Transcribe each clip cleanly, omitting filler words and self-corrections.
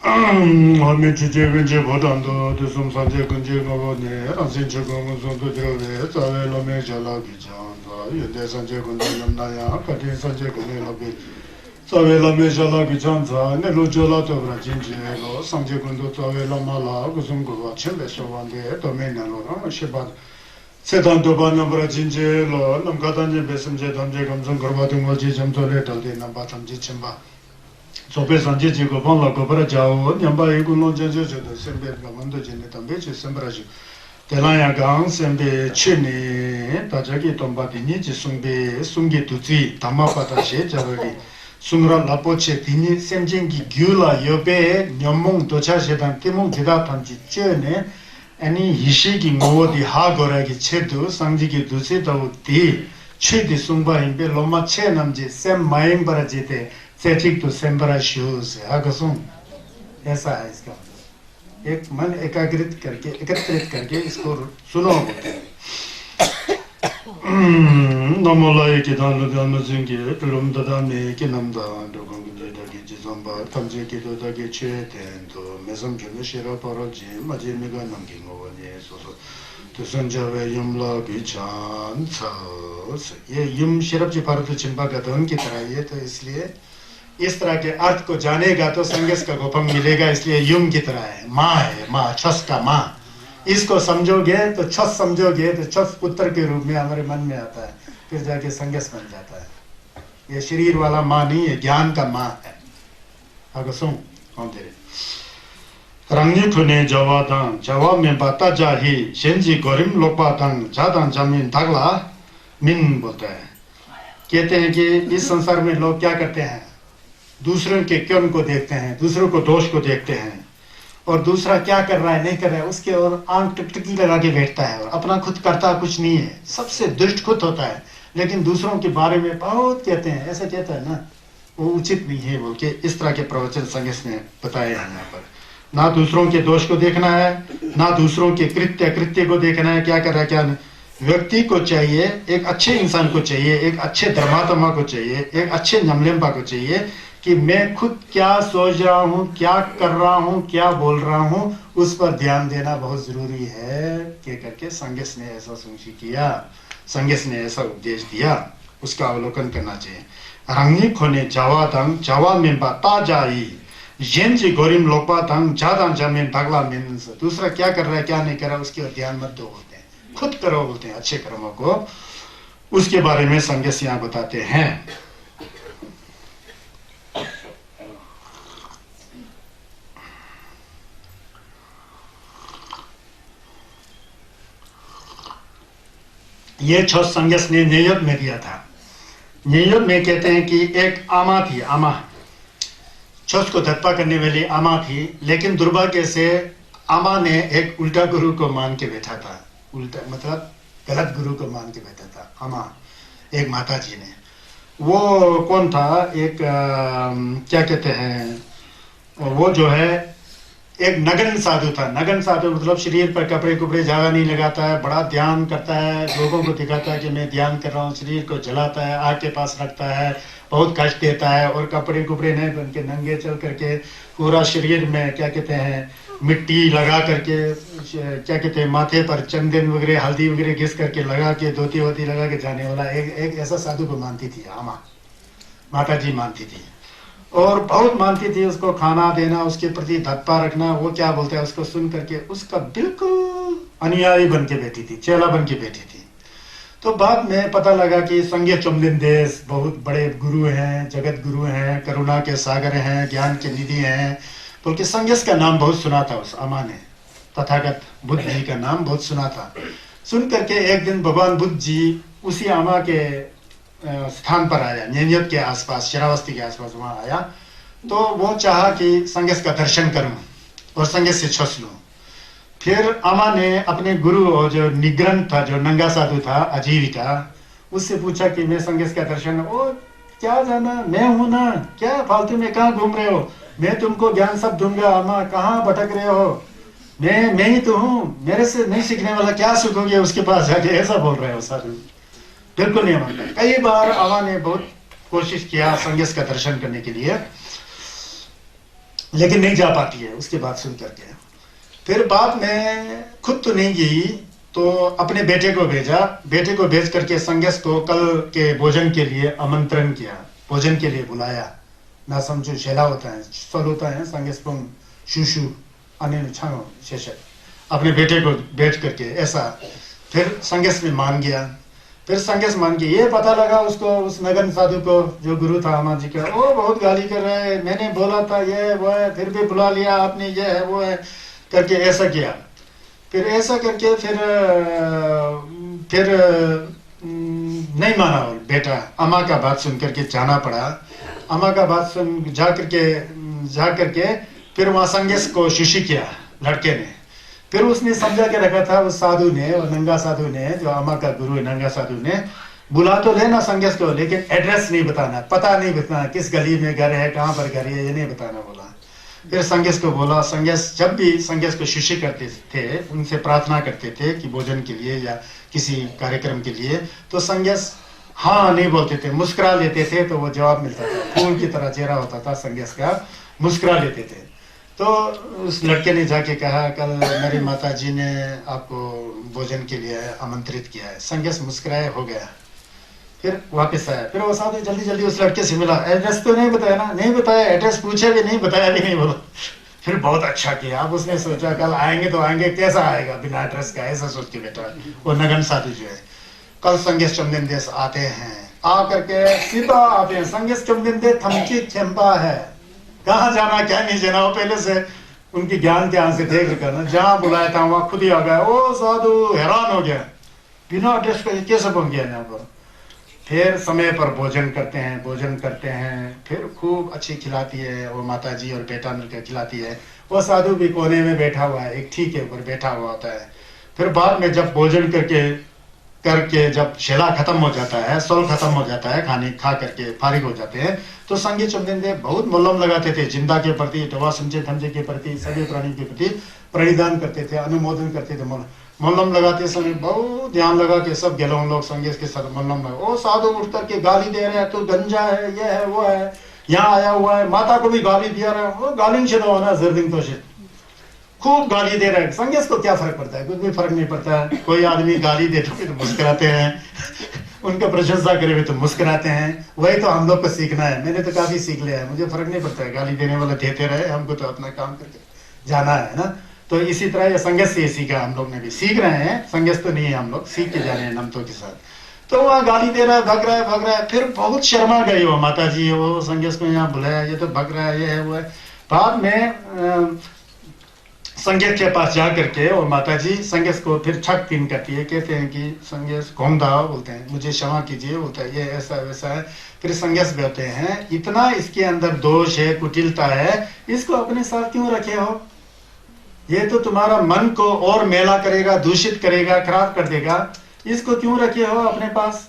हमें चीज़ें कुछ बहुत तो तुम संजय कुछ को ने अंसिन चुको मुझे तो दिलों चावे लो में चला भी जाऊँगा ये देश संजय कुछ नमना यहाँ कटी संजय कुछ लगे चावे लो में चला भी जाऊँगा ने लो चला तो बड़ा जिंजीर लो संजय कुछ तो चावे लो माला कुछ उनको अच्छे बेचो बंदे तो मैं न लो ना शिबाद सेतान तो बान नंबर जिंजीर लो नमकातान जे बेसमझे धमजे कमजों करवा दूँगा जी जम तो ले टल दे नंबर समझे चिंबा सोपे संजय जी को पांला को पर जाओ न्याम्बा एक उन्हों जंजो जो तो सेंबे का मंदो जिन्हें तंबे ची सेंबराजू तेलाया गांग सेंबे चीनी ताजाकी तंबा दिनी जी सुंबे सुंगे तुची तमा पता शे जरूरी सुंगरा लापोचे दिनी सेंजिंगी ग्यूला योबे न्यामों दोचा शेदां तिमों जिदा तंजी चेने ऐनी हिशी की ngodi ha gora की छेदु संजी की दूसरी तो ती छेदी सुंबा हिंबे लोमा छे नमजे सेम माइंग बरा जीते सेटिक तो सेंबरा शूज आगसुम ऐसा है इसका एक मन एकत्रित करके इसको सुनो नमोलाय के दान जिंगे तुम ददाने के नमदा दोगों के दागे जिसंबा तंजे के दो दागे चेतें तो मेसम के शेरा परोजी मजे में का नमकीन होने सोसो तो संजय यमला बिचान चास ये यम शरब जी भारत चिंबा का धन की तरह ये तो इसलिए इस तरह के अर्थ को जानेगा तो संगस का गोपम मिलेगा इसलिए युम की तरह है माँ छस का माँ इसको समझोगे तो छस समझोगे तो छस पुत्र के रूप में हमारे मन में आता है फिर जाके संगस बन जाता है ये शरीर वाला माँ नहीं है ज्ञान का माँ है अगर सुन कौन तेरे रंगी खुने जवाब में बाता जाही शेंजी गोरिम लोपातंग जादां जमीन धागला मिन बोलता है कहते हैं कि इस संसार में लोग क्या करते हैं दूसरों के कर्म को देखते हैं दूसरों को दोष को देखते हैं और दूसरा क्या कर रहा है नहीं कर रहा है उसके और आंख टिकटिकी लगा के बैठता है और अपना खुद करता कुछ नहीं है सबसे दुष्ट खुद होता है लेकिन दूसरों के बारे में बहुत कहते हैं ऐसा कहता है ना वो उचित नहीं है बोल के इस तरह के प्रवचन संगस ने बताए हैं यहाँ पर ना दूसरों के दोष को देखना है ना दूसरों के कृत्य को देखना है क्या कर रहा है क्या नहीं व्यक्ति को चाहिए एक अच्छे इंसान को चाहिए एक अच्छे धर्मात्मा को चाहिए एक अच्छे नमलेम्बा को चाहिए कि मैं खुद क्या सोच रहा हूँ क्या कर रहा हूँ क्या बोल रहा हूँ उस पर ध्यान देना बहुत जरूरी है कह करके संगस ने ऐसा सूची किया संगस ने ऐसा उपदेश दिया उसका अवलोकन करना चाहिए रंगी खोने जावा में बता जाई येंजी गोरिम लोपा तंग ज्यादा जमीन पगला मीन दूसरा क्या कर रहा है क्या नहीं कर रहा उसके ध्यान मत दो बोलते हैं खुद करो बोलते हैं अच्छे कर्मों को उसके बारे में संगस यहाँ बताते हैं ये छो संगस ने नियत में दिया था नियत में कहते हैं कि एक आमा थी आमा छस को धप्पा करने वाली आमा थी लेकिन दुर्भाग्य से आमा ने एक उल्टा गुरु को मान के बैठा था उल्टा मतलब गलत गुरु को मान के बैठा था आमा एक माता जी ने वो कौन था एक क्या कहते हैं वो जो है एक नगन साधु था नगन साधु मतलब शरीर पर कपड़े कुपड़े ज्यादा नहीं लगाता है बड़ा ध्यान करता है लोगों को दिखाता है कि मैं ध्यान कर रहा हूँ शरीर को जलाता है आग के पास रखता है बहुत कष्ट देता है और कपड़े कुपड़े नहीं बन के नंगे चल करके पूरा शरीर में क्या कहते हैं मिट्टी लगा करके क्या कहते हैं माथे पर चंदन वगैरह हल्दी वगैरह घिस करके लगा के धोती वोती लगा के जाने वाला एक ऐसा साधु को मानती थी आमा माता जी मानती थी और बहुत मानती थी उसको खाना देना उसके प्रति धप्पा रखना वो क्या बोलते हैं उसको सुन करके उसका बिल्कुल अनुयायी बन के बैठी थी चेला बन के बैठी थी तो बाद में पता लगा कि संगे चुमलिन देश बहुत बड़े गुरु हैं जगत गुरु हैं करुणा के सागर हैं ज्ञान के निधि हैं बल्कि संगस का नाम बहुत सुना था उस अमा ने तथागत बुद्ध जी का नाम बहुत सुना था सुन करके एक दिन भगवान बुद्ध जी उसी अमा के स्थान पर आया न्यनियत के आसपास शरावस्ती के आसपास वहां आया तो वो चाहा कि संगस का दर्शन करूं और संगस से छस लूं फिर अमा ने अपने गुरु और जो निग्रंथ था जो नंगा साधु था आजीविका उससे पूछा कि मैं संगस का दर्शन ओ क्या जाना मैं हूं ना क्या फालतू में कहाँ घूम रहे हो मैं तुमको ज्ञान सब दूंगा अमा कहाँ भटक रहे हो मैं ही तो हूँ मेरे से नहीं सीखने वाला क्या सीखोगे उसके पास जाके ऐसा बोल रहे हो साधु बिल्कुल नहीं मानता कई बार अमा ने बहुत कोशिश किया संगस का दर्शन करने के लिए लेकिन नहीं जा पाती है उसके बाद सुन करके। फिर बाद में खुद तो नहीं गई तो अपने बेटे को भेजा, बेटे को भेज करके संगस को कल के भोजन के लिए आमंत्रण किया, भोजन के लिए बुलाया। ना समझो शेला होता है, सल होता है, संगस पुंग शुशु अन्य छांगो शेष अपने बेटे को भेज करके ऐसा। फिर संगस में मान गया। फिर संगस मान के ये पता लगा उसको, उस नगन साधु को जो गुरु था हनुमान जी का, वो बहुत गाली कर रहा है, मैंने बोला था ये वो है, फिर भी बुला लिया आपने, ये है वो है करके ऐसा किया। फिर ऐसा करके फिर नहीं माना वो बेटा, अम्मा का बात सुन करके जाना पड़ा। अम्मा का बात सुन जा करके फिर वहां संगस को शिशी किया लड़के ने। फिर उसने समझा के रखा था उस साधु ने, और नंगा साधु ने, जो अम्मा का गुरु है नंगा साधु ने, बुला तो लेना संगस को, लेकिन एड्रेस नहीं बताना, पता नहीं बताना, किस गली में घर है, कहाँ पर घर है, ये नहीं बताना बोला। फिर संगस को बोला, संगस जब भी संगस को शिष्य करते थे, उनसे प्रार्थना करते थे कि भोजन के लिए या किसी कार्यक्रम के लिए, तो संगस हाँ नहीं बोलते थे, मुस्कुरा लेते थे, तो वो जवाब मिलता था, फूल की तरह चेहरा होता था संगस का, मुस्कुरा लेते थे। तो उस लड़के ने जाके कहा, कल मेरी माता जी ने आपको भोजन के लिए आमंत्रित किया है। संगस मुस्कुराए, हो गया। फिर वापस आया। फिर वो साधु जल्दी जल्दी उस लड़के से मिला, एड्रेस तो नहीं बताया ना, नहीं बताया, एड्रेस पूछे भी नहीं, बताया भी नहीं बोला। फिर बहुत अच्छा किया। अब उसने सोचा कल आएंगे तो आएंगे, कैसा आएगा बिना एड्रेस का, ऐसा सोच के बैठा। वो नगन साधु जो है, कल संगेश चमदिन देश आते हैं, आ करके सीधा आते हैं। संगेश चमदिन दे थमकी चंपा है, कहाँ जाना क्या नहीं जाना, वो पहले से उनकी ज्ञान ध्यान से देख करना, जहाँ बुलाया था वहां खुद ही आ गया। वो साधु हैरान हो गया, बिना एड्रेस का कैसे पहुंच गया यहाँ पर। फिर समय पर भोजन करते हैं, फिर खूब अच्छी खिलाती है वो माता जी, और बेटा मिलकर खिलाती है। वो साधु भी कोने में बैठा हुआ है, एक ठीक के ऊपर बैठा हुआ होता है। फिर बाद में जब भोजन करके जब शेला खत्म हो जाता है, सोल खत्म हो जाता है, खाने खा करके फारिग हो जाते हैं, तो संगी चमदिन देव बहुत मोलम लगाते थे, जिंदा के प्रति, टवा समझे धमजे के प्रति, सभी प्राणी के प्रति प्रणिधान करते थे, अनुमोदन करते थे। मोलम लगाते समय बहुत ध्यान लगा के सब गेलो लोग संगेश के साथ मोलम लगा। वो साधु उठ करके गाली दे रहे हैं, तो गंजा है, ये है वो है, यहाँ आया हुआ है, माता को भी गाली दिया रहा है। वो गाली से ना जर्दिंग तो खूब गाली दे रहे हैं। संगेश को क्या फर्क पड़ता है, कुछ भी फर्क नहीं पड़ता है। कोई आदमी गाली दे तो मुस्कुराते हैं, उनका प्रशंसा करे तो मुस्कुराते हैं। वही तो हम लोग को सीखना है। मैंने तो काफी सीख लिया है, मुझे फर्क नहीं पड़ता है, गाली देने वाला देते रहे, हमको तो अपना काम करके जाना है ना। तो इसी तरह ये संगत से सीखा, हम लोग ने भी सीख रहे हैं, संगत तो नहीं है, हम लोग सीख के जा रहे हैं नमतों के साथ। तो वहाँ गाली दे रहा है, भग रहा है। फिर बहुत शर्मा गई वो माता जी, वो संगत को यहाँ बुलाया, ये तो भग रहा है, ये है वो है। बाद में संगत के पास जा करके और माता जी संगत को फिर छक तीन करती है, कहते हैं कि संगत घोंदा बोलते हैं, मुझे क्षमा कीजिए बोलता है, ये ऐसा वैसा है। फिर संगत बोलते हैं, इतना इसके अंदर दोष है, कुटिलता है, इसको अपने साथ क्यों रखे हो? ये तो तुम्हारा मन को और मैला करेगा, दूषित करेगा, खराब कर देगा, इसको क्यों रखे हो अपने पास?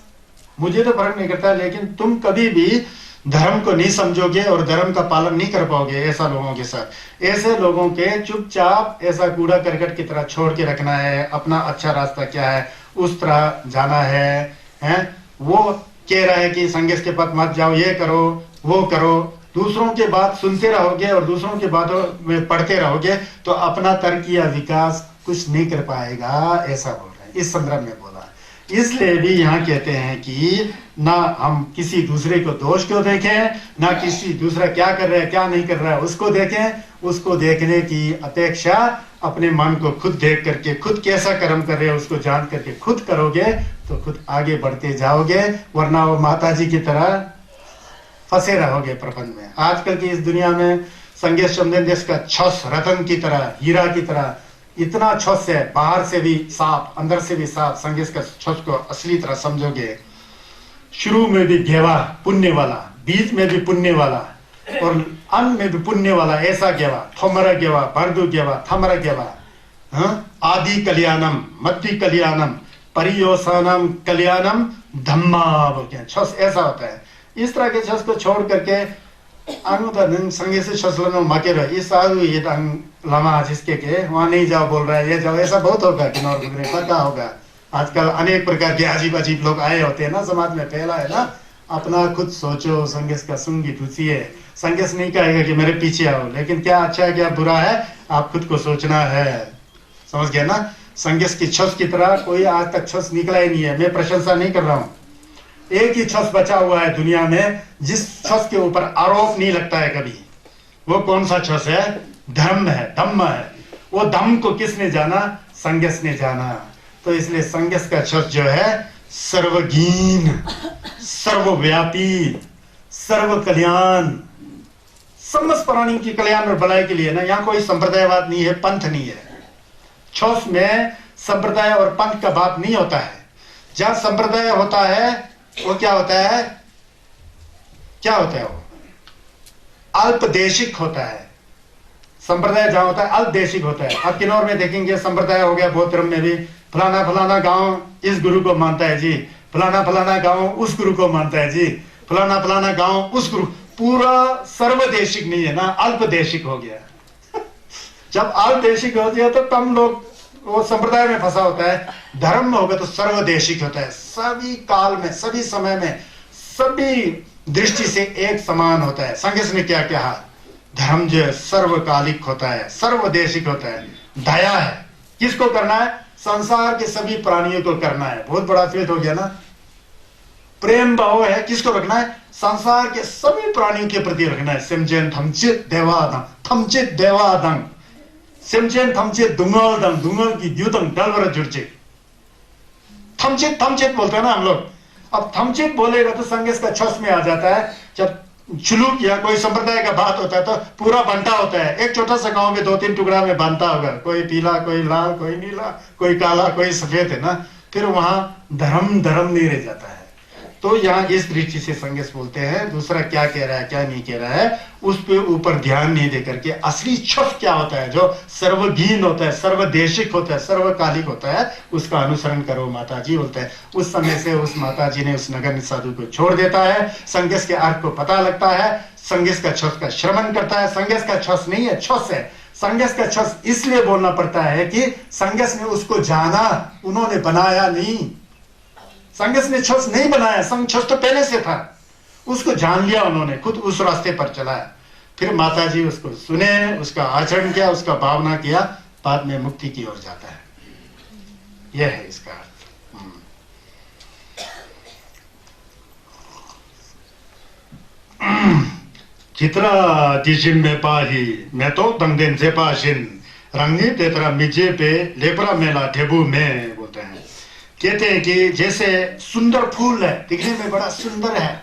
मुझे तो फर्क नहीं करता, लेकिन तुम कभी भी धर्म को नहीं समझोगे और धर्म का पालन नहीं कर पाओगे ऐसा लोगों के साथ। ऐसे लोगों के चुपचाप ऐसा कूड़ा करकट की तरह छोड़ के रखना है। अपना अच्छा रास्ता क्या है उस तरह जाना है, वो कह रहा है कि संगत के पथ मत जाओ, ये करो वो करो, दूसरों के बात सुनते रहोगे और दूसरों के बातों में पढ़ते रहोगे तो अपना तर्क या विकास कुछ नहीं कर पाएगा, ऐसा बोल रहे हैं, इस संदर्भ में बोला। इसलिए भी यहाँ कहते हैं कि ना हम किसी दूसरे को दोष क्यों देखें, ना किसी दूसरा क्या कर रहा है क्या नहीं कर रहा है उसको देखें। उसको देखने की अपेक्षा अपने मन को खुद देख करके, खुद कैसा कर्म कर रहे हैं उसको जान करके खुद करोगे तो खुद आगे बढ़ते जाओगे, वरना वो माता जी की तरह फंसे रहोगे प्रपंच में। आजकल की इस दुनिया में संगेश चंदन देश का छस रतन की तरह, हीरा की तरह इतना छस है, बाहर से भी साफ अंदर से भी साफ। संगेश का छस को असली तरह समझोगे, शुरू में भी घेवा पुण्य वाला, बीच में भी पुण्य वाला और अंत में भी पुण्य वाला, ऐसा घेवा, थोमरा घेवा, भरदू घेवा, थमरा घेवा, आदि कल्याणम, मध्य कल्याणम, परियोसानम कल्याणम, धम्मा बोलते हैं। छस ऐसा होता है। इस तरह के छस को छोड़ करके संगे से छसलन माके रहे, इस साधु ये लमा जिसके के वहां नहीं जाओ बोल रहा है, ये जाओ, ऐसा बहुत होगा किन्नौर पता होगा। आजकल अनेक प्रकार के अजीब अजीब लोग आए होते हैं ना समाज में, फैला है ना, अपना खुद सोचो, संगस का सुंगी पूछिए। संगस नहीं कहेगा कि मेरे पीछे आओ, लेकिन क्या अच्छा है क्या बुरा है आप खुद को सोचना है। समझ गया ना? संगस की छस की तरह कोई आज तक छस निकला ही नहीं है। मैं प्रशंसा नहीं कर रहा हूं, एक ही छस बचा हुआ है दुनिया में जिस छस के ऊपर आरोप नहीं लगता है कभी। वो कौन सा छस है? धर्म है, धम्म है। वो धम्म को किसने जाना? संगस ने जाना। तो इसलिए संगस का छस जो है सर्वगीन, सर्वव्यापी, सर्व कल्याण, समस्त प्राणियों की कल्याण और भलाई के लिए ना। यहाँ कोई संप्रदायवाद नहीं है, पंथ नहीं है। छस में संप्रदाय और पंथ का बात नहीं होता है। जहां संप्रदाय होता है वो क्या होता है? क्या होता है? वो अल्पदेशिक होता है। संप्रदाय जहां होता है अल्पदेशिक होता है। अब किन्नौर में देखेंगे संप्रदाय हो गया, बौद्ध धर्म में भी फलाना फलाना गांव इस गुरु को मानता है जी, फलाना फलाना गांव उस गुरु को मानता है जी, फलाना फलाना गांव उस गुरु। पूरा सर्वदेशिक नहीं है ना, अल्पदेशिक हो गया। जब अल्पदेशिक हो गया तो कम लोग वो संप्रदाय में फंसा होता है। धर्म में होगा तो सर्वदेशिक होता है, सभी काल में, सभी समय में, सभी दृष्टि से एक समान होता है। संगस ने क्या कहा? धर्म जो है सर्वकालिक होता है, सर्वदेशिक होता है। दया है, किसको करना है? संसार के सभी प्राणियों को करना है। बहुत बड़ा फेत हो गया ना। प्रेम भाव है, किसको रखना है? संसार के सभी प्राणियों के प्रति रखना है। सिमचेन थमचित देवादं, थमचित देवादं, सिमचेन थमचित दुंगलदं, दुंगल की द्युतंग डलवर जुड़चे। थमचित थमचित बोलते हैं ना हम लोग। अब थमचित बोलेगा तो संगस का छस में आ जाता है। जब चुलूक या कोई संप्रदाय का बात होता है तो पूरा बंटा होता है। एक छोटा सा गांव में 2-3 टुकड़ा में बांधता होगा, कोई पीला, कोई लाल, कोई नीला, कोई काला, कोई सफेद, है ना। फिर वहां धर्म धर्म नहीं रह जाता है। तो यहाँ इस दृष्टि से संगस बोलते हैं। दूसरा क्या कह रहा है क्या नहीं कह रहा है उस पे ऊपर ध्यान नहीं दे करके असली छस क्या होता है, जो सर्वगीन होता है, सर्वदेशिक होता है, सर्वकालिक होता है, उसका अनुसरण करो माता जी बोलते हैं। उस समय से उस माता जी ने उस नगण्य साधु को छोड़ देता है। संगस के अर्थ को पता लगता है, संगस का छस का श्रवण करता है। संगस का छस नहीं है, छस है। संगस का छस इसलिए बोलना पड़ता है कि संगस ने उसको जाना, उन्होंने बनाया नहीं। संगस ने छस नहीं बनाया, छस तो पहले से था, उसको जान लिया उन्होंने, खुद उस रास्ते पर चला। फिर माता जी उसको सुने, उसका आचरण किया, उसका भावना किया, बाद में मुक्ति की ओर जाता है। यह है इसका अर्थ। चित्रा जिजिम में पाही मैं तो दंगदेन से पाशिन रंगी तेतरा मिजे पे लेपरा मेला ढेबू में बोलते हैं। कहते हैं कि जैसे सुंदर फूल है, दिखने में बड़ा सुंदर है,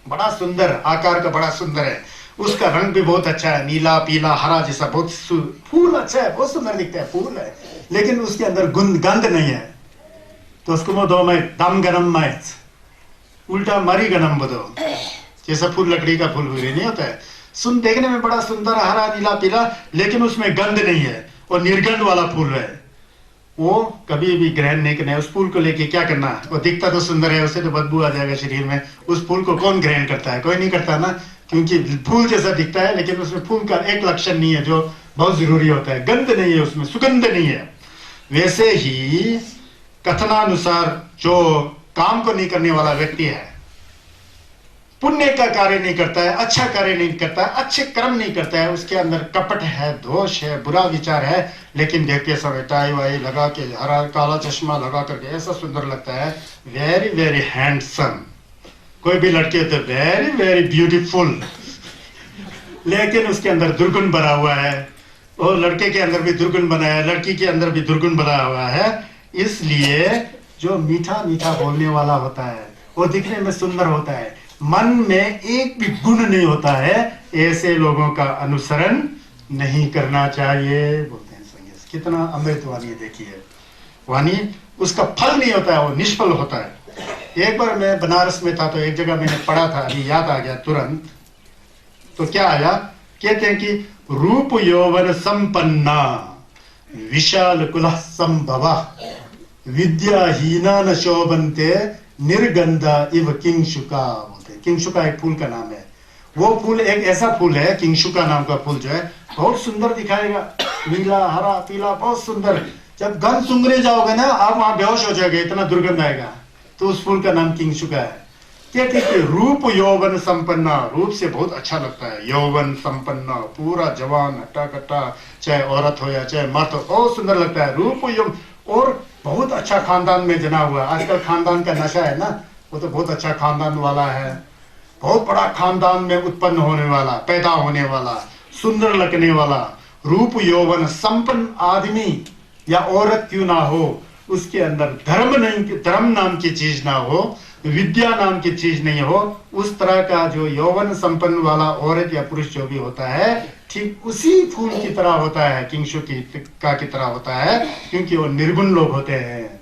बड़ा सुंदर आकार का, बड़ा सुंदर है, उसका रंग भी बहुत अच्छा है, नीला पीला हरा जैसा, बहुत फूल अच्छा है, बहुत सुंदर दिखता है, फूल है, लेकिन उसके अंदर गंध नहीं है। तो उसको मैं दो मैं दम गरम माइच उल्टा मरी गनम बदो, जैसा फूल लकड़ी का फूल नहीं होता है। देखने में बड़ा सुंदर हरा नीला पीला, लेकिन उसमें गंध नहीं है और निर्गंध वाला फूल है। वो कभी भी ग्रहण नहीं करना है। उस फूल को लेके क्या करना है? वो दिखता तो सुंदर है, उसे तो बदबू आ जाएगा शरीर में। उस फूल को कौन ग्रहण करता है? कोई नहीं करता ना, क्योंकि फूल जैसा दिखता है, लेकिन उसमें फूल का एक लक्षण नहीं है जो बहुत जरूरी होता है, गंध नहीं है, उसमें सुगंध नहीं है। वैसे ही कथनानुसार जो काम को नहीं करने वाला व्यक्ति है, पुण्य का कार्य नहीं करता है, अच्छा कार्य नहीं करता है, अच्छे कर्म नहीं करता है, उसके अंदर कपट है, दोष है, बुरा विचार है, लेकिन देखते समय टाई वाई लगा के, हरा काला चश्मा लगा करके ऐसा सुंदर लगता है, वेरी वेरी हैंडसम। कोई भी लड़की होते वेरी वेरी ब्यूटीफुल, लेकिन उसके अंदर दुर्गुण भरा हुआ है। और लड़के के अंदर भी दुर्गुण बना है, लड़की के अंदर भी दुर्गुण बना हुआ है। इसलिए जो मीठा मीठा बोलने वाला होता है वो दिखने में सुंदर होता है, मन में एक भी गुण नहीं होता है, ऐसे लोगों का अनुसरण नहीं करना चाहिए बोलते हैं संगस। कितना अमृत वाणी देखिए, वाणी उसका फल नहीं होता है, वो निष्फल होता है। एक बार मैं बनारस में था तो एक जगह मैंने पढ़ा था, अभी याद आ गया तुरंत। तो क्या आया? कहते हैं कि रूप यौवन संपन्ना विशाल कुल संभवा विद्याहीना न शोभन्ते निर्गंधा इव किंशुका। किंशुका एक फूल का नाम है। वो फूल एक ऐसा फूल है, किंशुका नाम का फूल जो है, बहुत सुंदर दिखाएगा, नीला हरा पीला, बहुत सुंदर। जब गंध सूंघने जाओगे ना, आप वहां बेहोश हो जाओगे, इतना दुर्गंध आएगा। तो उस फूल का नाम किंशुका है। कहते कि रूप यौवन संपन्ना, रूप से बहुत अच्छा लगता है, यौवन संपन्ना, पूरा जवान हट्टा कट्टा, चाहे औरत हो या चाहे मर्द हो, बहुत सुंदर लगता है रूप यौवन, और बहुत अच्छा खानदान में जना हुआ। आजकल खानदान का नशा है ना, वो तो बहुत अच्छा खानदान वाला है, बहुत बड़ा खानदान में उत्पन्न होने वाला, पैदा होने वाला, सुंदर लगने वाला, रूप यौवन संपन्न आदमी या औरत क्यों ना हो, उसके अंदर धर्म नहीं, धर्म नाम की चीज ना हो, विद्या नाम की चीज नहीं हो, उस तरह का जो यौवन संपन्न वाला औरत या पुरुष जो भी होता है, ठीक उसी फूल की तरह होता है, किंशु की तरह होता है, क्योंकि वो निर्गुण लोग होते हैं।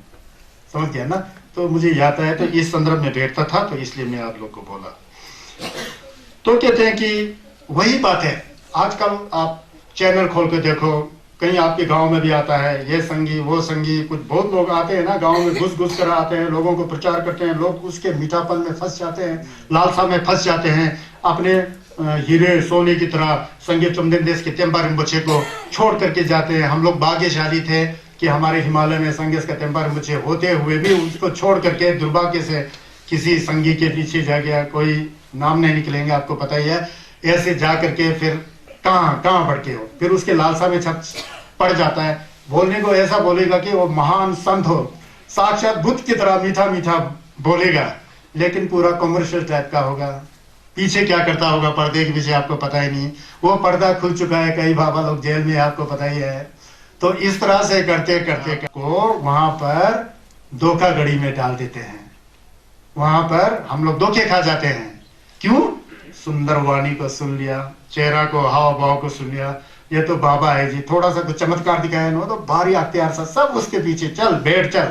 समझ गया ना? तो मुझे याद आया, तो इस संदर्भ में बैठता था, तो इसलिए मैं आप लोग को बोला। तो कहते हैं कि वही बात है, आजकल आप चैनल खोल के देखो, कहीं आपके गांव में भी आता है, ये संगी वो संगी, कुछ बहुत लोग आते हैं ना गांव में, घुस घुस कर आते हैं, लोगों को प्रचार करते हैं, लोग उसके मीठापन में फंस जाते हैं, लालसा में फंस जाते हैं, अपने हीरे सोने की तरह संगीत चमदेन देश के तेम्बा रिम्पोछे को छोड़ करके जाते हैं। हम लोग भाग्यशाली थे कि हमारे हिमालय में संगीत का तेम्बा रिम्पोछे होते हुए भी उसको छोड़ करके दुर्भाग्य से किसी संगी के पीछे जा गया, कोई नाम नहीं निकलेंगे, आपको पता ही है, ऐसे जा करके फिर कहाँ बढ़ के हो, फिर उसके लालसा में छप पड़ जाता है। बोलने को ऐसा बोलेगा कि वो महान संत हो, साक्षात बुद्ध की तरह मीठा मीठा बोलेगा, लेकिन पूरा कमर्शियल टाइप का होगा। पीछे क्या करता होगा पर्दे के पीछे आपको पता ही नहीं, वो पर्दा खुल चुका है, कई बाबा लोग जेल में, आपको पता ही है। तो इस तरह से करते करते को वहां पर धोखाधड़ी में डाल देते हैं, वहां पर हम लोग धोखे खा जाते हैं। क्यों? सुंदर वाणी को सुन लिया, चेहरा को, हाव भाव को सुन लिया, ये तो बाबा है जी, थोड़ा सा कुछ चमत्कार दिखाया ना तो भारी अख्तियार सा, सब उसके पीछे, चल बैठ चल,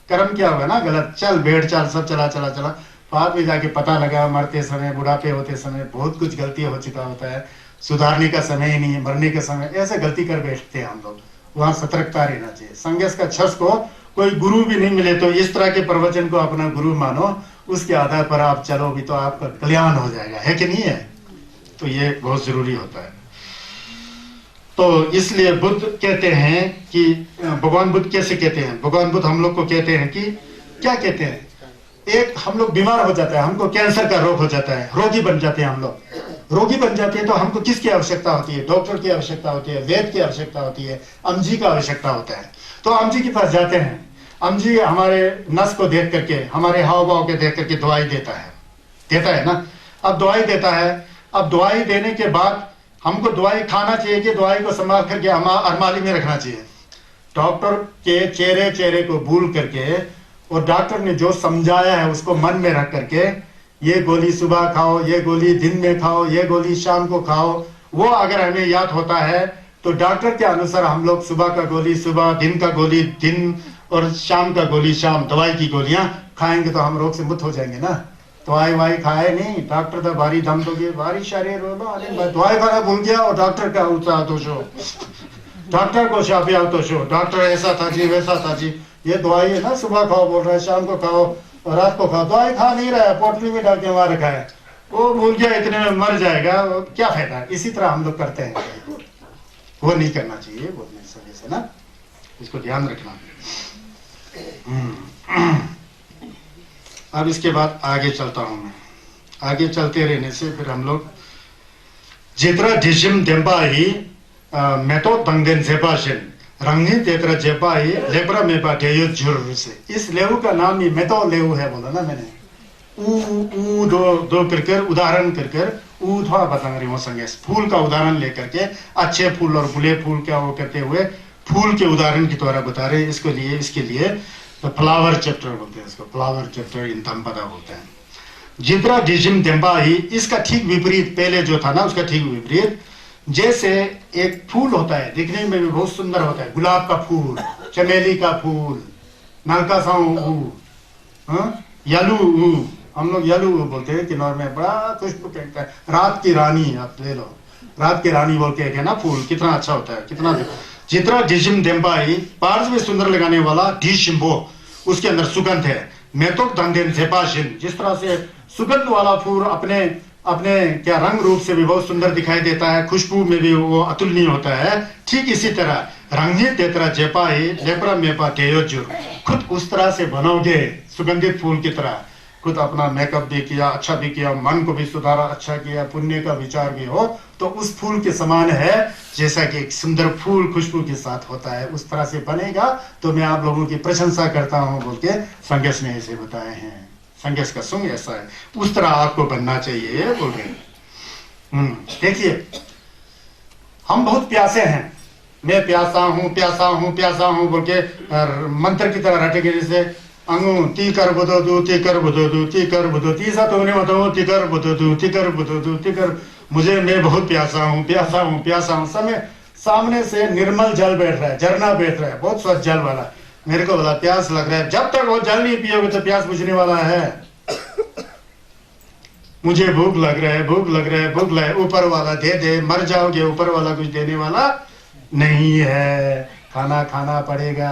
कर्म क्या होगा ना गलत, चल बैठ चल, सब चला चला चला, बाद में जाके पता लगा मरते समय, बुढ़ापे होते समय बहुत कुछ गलती हो चुका होता है, सुधारने का समय ही नहीं है, मरने का समय, ऐसे गलती कर बैठते हैं हम लोग। वहां सतर्कता रहना चाहिए। संघर्ष का छस को कोई गुरु भी नहीं मिले तो इस तरह के प्रवचन को अपना गुरु मानो, उसके आधार पर आप चलो भी तो आपका कल्याण हो जाएगा, है कि नहीं है? तो ये बहुत जरूरी होता है। तो इसलिए बुद्ध कहते हैं कि भगवान बुद्ध कैसे कहते हैं, भगवान बुद्ध हम लोग को कहते हैं कि क्या कहते हैं, एक हम लोग बीमार हो जाता है, हमको कैंसर का रोग हो जाता है, रोगी बन जाते हैं हम लोग, रोगी बन जाते हैं, तो हमको किसकी आवश्यकता होती है? डॉक्टर की आवश्यकता होती है, वैद्य की आवश्यकता होती है, अमजी का आवश्यकता होता है। तो अमजी के पास जाते हैं, अमजी हमारे नस को देख करके, हमारे हाव भाव के देख करके दवाई देता है ना। अब दवाई देता है, अब दवाई देने के बाद हमको दवाई खाना चाहिए कि दवाई को संभाल करके अलमारी में रखना चाहिए? डॉक्टर के चेहरे को भूल करके, और डॉक्टर ने जो समझाया है उसको मन में रख करके, ये गोली सुबह खाओ, ये गोली दिन में खाओ, ये गोली शाम को खाओ, वो अगर हमें याद होता है तो डॉक्टर के अनुसार हम लोग सुबह का गोली सुबह, दिन का गोली दिन, और शाम का गोली शाम, दवाई की गोलियां खाएंगे तो हम रोग से मुक्त हो जाएंगे ना। दवाई वाई खाए नहीं, डॉक्टर तो भारी दम दोगे, भारी शरीर हो, दवाई खाना भूल गया और डॉक्टर का उत्साह तो शो, डॉक्टर को शाफिया तो शो, डॉक्टर ऐसा था जी वैसा था जी, ये दवाई है ना सुबह खाओ बोल रहा है, शाम को खाओ और रात को खाओ, दवाई खा नहीं रहा है, पोटली में डाल के वहां रखा है, वो भूल गया इतने में मर जाएगा, क्या फायदा? इसी तरह हम लोग करते हैं, वो नहीं करना चाहिए, वो समय से ना, इसको ध्यान रखना। अब इसके बाद आगे चलता हूं मैं, आगे चलते रहने से फिर हम लोग जितना डिजिम देंबा ही मेतो तंगदेन जेपाशन रंगी तेतरा जेपा ही लेपरा में पाटे यो जुर से, इस लेहू का नाम ही मेतो लेहू है बोला ना मैंने, ऊ दो कर उदाहरण कर ऊ थोड़ा बता रही हूँ संगे, फूल का उदाहरण लेकर के, अच्छे फूल और बुरे फूल क्या वो करते हुए फूल के उदाहरण के द्वारा बता रहे, इसके लिए तो फ्लावर चैप्टर बोलते हैं इसको, फ्लावर चैप्टर इन तंपदा बोलते हैं। जितना डिजिम देंबा ही, इसका ठीक विपरीत, पहले जो था ना उसका ठीक विपरीत, जैसे एक फूल होता है, दिखने में भी बहुत सुंदर होता है, गुलाब का फूल, चमेली का फूल, नलका साऊ, यलू, हम लोग यलू बोलते हैं, किन्नौर में बड़ा खुशबू कहता है, रात की रानी, आप ले लो, रात की रानी बोल के ना फूल, कितना अच्छा होता है, कितना जितना डिजिम देंबाई पार्स में सुंदर लगाने वाला डिशिम्बो, उसके अंदर सुगंध है। मैं तो धंधेन सेपाशिन, जिस तरह से सुगंध वाला फूल अपने क्या रंग रूप से भी बहुत सुंदर दिखाई देता है, खुशबू में भी वो अतुलनीय होता है, ठीक इसी तरह रंगे तेतरा जेपाई लेपरा मेपा टेयोजुर, खुद उस तरह से बनोगे सुगंधित फूल की तरह, खुद अपना मेकअप भी किया, अच्छा भी किया, मन को भी सुधारा, अच्छा किया, पुण्य का विचार भी हो, तो उस फूल के समान है जैसा कि एक सुंदर फूल खुशबू के साथ होता है, उस तरह से बनेगा तो मैं आप लोगों की प्रशंसा करता हूं बोल के संघर्ष ने ऐसे बताए हैं। संघर्ष का सुंग ऐसा है, उस तरह आपको बनना चाहिए बोल रहे। देखिए हम बहुत प्यासे हैं, मैं प्यासा हूं प्यासा हूं प्यासा हूं बोल के मंत्र की तरह रटेगे, जैसे अंगू ती कर बुदो दू ती कर बुदो दू ती कर बुदो तीसा तो उन्हें बताऊं ती कर बुदो दू ती कर बुदो दू ती कर, मुझे मैं बहुत प्यासा हूं प्यासा हूं प्यासा हूं। समय सामने से निर्मल जल बैठ रहा है, झरना बैठ रहा है, बहुत स्वच्छ जल वाला, मेरे को बोला प्यास लग रहा है, जब तक वो जल नहीं पियोगे तो प्यास बुझने वाला है। मुझे भूख लग रहा है भूख लग रहा है भूख लग रहा है, ऊपर वाला दे दे, मर जाओगे, ऊपर वाला कुछ देने वाला नहीं है, खाना खाना पड़ेगा।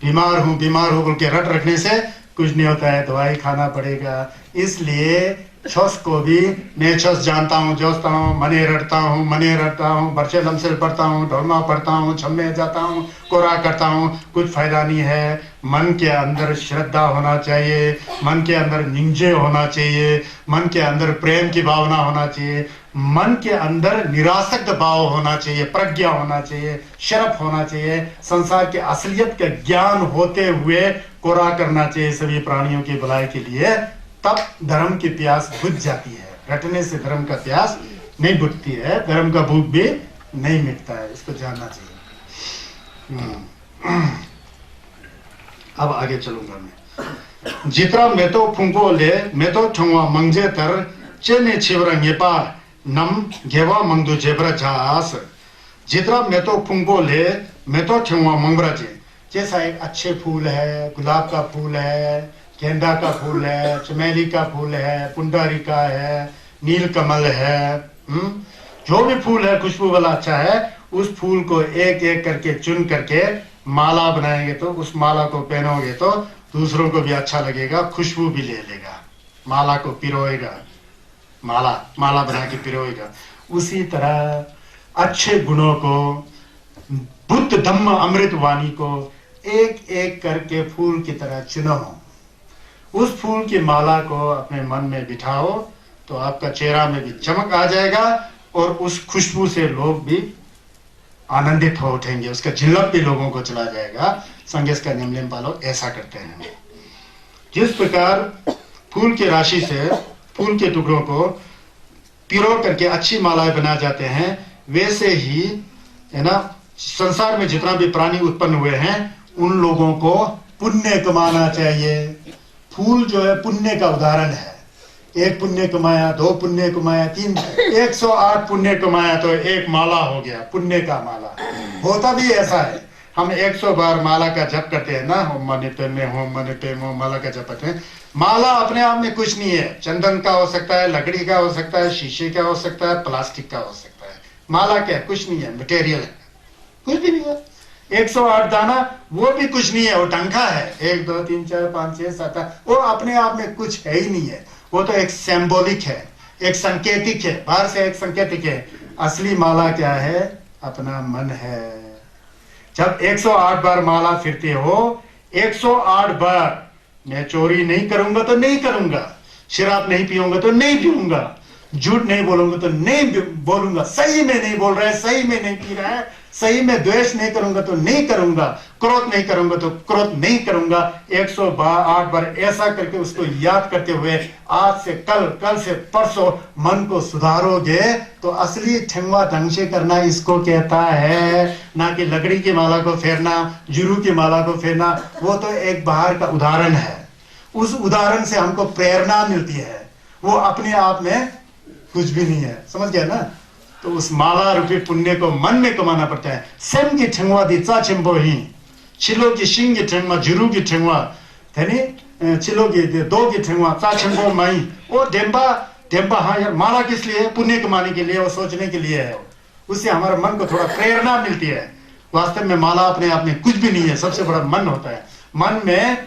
बीमार हूं बोल के रट रखने से कुछ नहीं होता है, दवाई खाना पड़ेगा। इसलिए छस को भी मैं छस जानता हूँ, जोसता हूँ, मने रटता हूँ, बर्चे लमसेल पढ़ता हूँ, ढोलमा पढ़ता हूँ, छम्मे जाता हूँ, कोरा करता हूँ, कुछ फायदा नहीं है। मन के अंदर श्रद्धा होना चाहिए, मन के अंदर निंजे होना चाहिए, मन के अंदर प्रेम की भावना होना चाहिए, मन के अंदर निरासक्त भाव होना चाहिए, प्रज्ञा होना चाहिए, शरफ होना चाहिए, संसार के असलियत का ज्ञान होते हुए कोरा करना चाहिए सभी प्राणियों की भलाई के लिए, तब धर्म की प्यास बुझ जाती है। रटने से धर्म का प्यास नहीं बुझती है, धर्म का भूख भी नहीं मिटता है, इसको जानना चाहिए। अब आगे चलूंगा मैं। जितना मैं तो फुंको ले मैं तो छुआ मंगजे तर चेने छिवरा नेपा नम घेवा मंगदो जेबरा झास। जितना मैं तो फुंको ले मैं तो छुआ मंगरा जे, जैसा एक अच्छे फूल है, गुलाब का फूल है, गेंदा का फूल है, चमेली का फूल है, पुंडरीका है, नील कमल है, जो भी फूल है खुशबू वाला अच्छा है, उस फूल को एक एक करके चुन करके माला बनाएंगे तो उस माला को पहनोगे तो दूसरों को भी अच्छा लगेगा, खुशबू भी ले लेगा, माला को पिरोएगा, माला बना के पिरोएगा। उसी तरह अच्छे गुणों को, बुद्ध धम्म अमृत वाणी को एक एक करके फूल की तरह चुनो, उस फूल की माला को अपने मन में बिठाओ तो आपका चेहरा में भी चमक आ जाएगा और उस खुशबू से लोग भी आनंदित हो उठेंगे, उसका झिलक भी लोगों को चला जाएगा। संगेश का नियम पालो ऐसा करते हैं। जिस प्रकार फूल की राशि से फूल के टुकड़ों को पिरो करके अच्छी मालाएं बना जाते हैं, वैसे ही है ना संसार में जितना भी प्राणी उत्पन्न हुए हैं उन लोगों को पुण्य कमाना चाहिए। फूल जो है पुण्य का उदाहरण है, एक पुण्य कमाया, दो पुण्य कमाया, तीन, 108 पुण्य कमाया तो एक माला हो गया, पुण्य का माला। होता भी ऐसा है, हम 100 बार माला का जप करते हैं ना, होम मनी पे में होम मनी पे में माला का जप करते हैं। माला अपने आप में कुछ नहीं है, चंदन का हो सकता है, लकड़ी का हो सकता है, शीशे का हो सकता है, प्लास्टिक का हो सकता है। माला क्या है? कुछ नहीं है, मटेरियल है, कुछ भी नहीं है। 108 दाना वो भी कुछ नहीं है, वो टंका है, 1 2 3 4 5 6 7 वो अपने आप में कुछ है ही नहीं है, वो तो एक सिंबॉलिक है, एक संकेतिक है, बाहर से एक संकेतिक है। असली माला क्या है? अपना मन है। जब 108 बार माला फिरते हो, 108 बार मैं चोरी नहीं करूंगा तो नहीं करूंगा, शराब नहीं पीऊंगा तो नहीं पीऊंगा, झूठ नहीं बोलूंगा तो नहीं बोलूंगा, सही में नहीं बोल रहा है, सही में नहीं पी रहा है, सही में द्वेष नहीं करूंगा तो नहीं करूंगा, क्रोध नहीं करूंगा तो क्रोध नहीं करूंगा। 108 बार ऐसा करके उसको याद करते हुए आज से कल, कल से परसों मन को सुधारोगे तो असली ठेंगवा ढंग से करना इसको कहता है, ना कि लकड़ी की माला को फेरना, जुरू की माला को फेरना। वो तो एक बाहर का उदाहरण है, उस उदाहरण से हमको प्रेरणा मिलती है, वो अपने आप में कुछ भी नहीं है। समझ गया ना? तो उस माला रूपी पुण्य को मन में कमाना पड़ता है। सेम की ठेंगवा दी चा चिंबो ही, चिलो की शिंग की ठेंगवा, जुरू की ठेंगवा, यानी चिलो की दो की ठेंगवा, चा चिंबो माई। वो डेम्बा हाँ यार, माला किस लिए है? पुण्य कमाने के लिए, वो सोचने के लिए है। उससे हमारे मन को थोड़ा प्रेरणा मिलती है। वास्तव में माला अपने आप में कुछ भी नहीं है, सबसे बड़ा मन होता है। मन में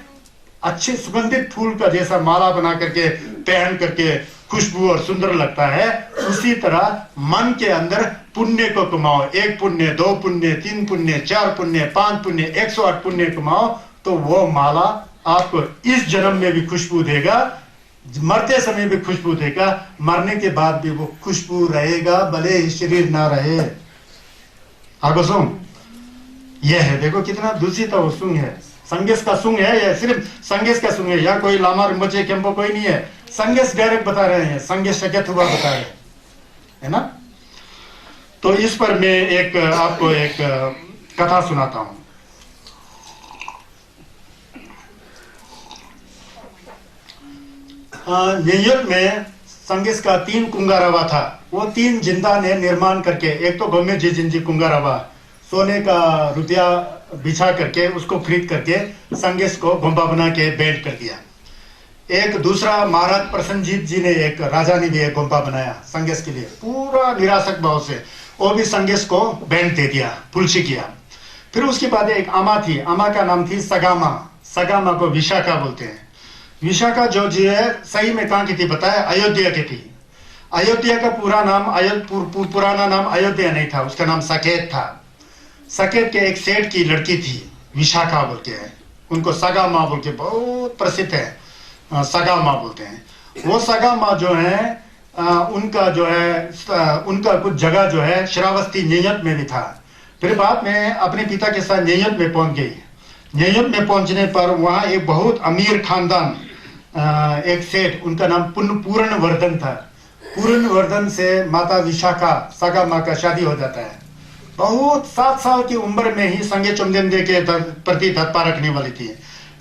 अच्छे सुगंधित फूल का जैसा माला बना करके पहन करके खुशबू और सुंदर लगता है, उसी तरह मन के अंदर पुण्य को कमाओ। 1 पुण्य, 2 पुण्य, 3 पुण्य, 4 पुण्य, 5 पुण्य, 108 पुण्य कमाओ तो वो माला आपको इस जन्म में भी खुशबू देगा, मरते समय भी खुशबू देगा, मरने के बाद भी वो खुशबू रहेगा, भले ही शरीर ना रहे। आगो सुन, यह है, देखो कितना दूषित वो सुंग है, संगेस का सुंग है, या सिर्फ संगेस का सुंग है, या कोई लामा रिम्पोचे केम्पो कोई नहीं है, संगेस डायरेक्ट बता रहे हैं, संगेस शक्यत हुआ बता रहे हैं, है ना। तो इस पर मैं एक आपको एक कथा सुनाता हूं। न्यूयॉर्क में संगेस का 3 कुंगारावा था। वो 3 जिंदा ने निर्माण करके, एक तो गोमे जी जिंजी कुंगारावा सोने का रुपया बिछा करके उसको खरीद करके संगेस को गुंबा बना के बेंट कर दिया। एक दूसरा महाराज प्रसन्नजीत जी ने, एक राजा ने भी एक गुंबा बनाया संगेस के लिए, पूरा निराशक भाव से, वो भी संगेस को बेंट दे दिया, पुलसी किया। फिर उसके बाद एक अमा थी, अमा का नाम थी सगामा, सगामा को विशाखा बोलते हैं। विशाखा जो जी है सही में कहाँ की थी बताया, अयोध्या की थी। अयोध्या का पूरा नाम पुराना नाम अयोध्या नहीं था, उसका नाम साकेत था। साकेत के एक सेठ की लड़की थी विशाखा बोल के है, उनको सगा माँ बोल के बहुत प्रसिद्ध है, सगा माँ बोलते हैं। वो सगा माँ जो है उनका जो है उनका कुछ जगह जो है श्रावस्ती न्यूयॉर्क में भी था। फिर बाद में अपने पिता के साथ न्यूयॉर्क में पहुंच गई। न्यूयॉर्क में पहुंचने पर वहाँ एक बहुत अमीर खानदान, एक सेठ, उनका नाम पूर्णवर्धन था। पूर्णवर्धन से माता विशाखा सगा माँ का शादी हो जाता है। बहुत 7 साल की उम्र में ही संगे चुमदेंदे के प्रति तत्पा रखने वाली थी।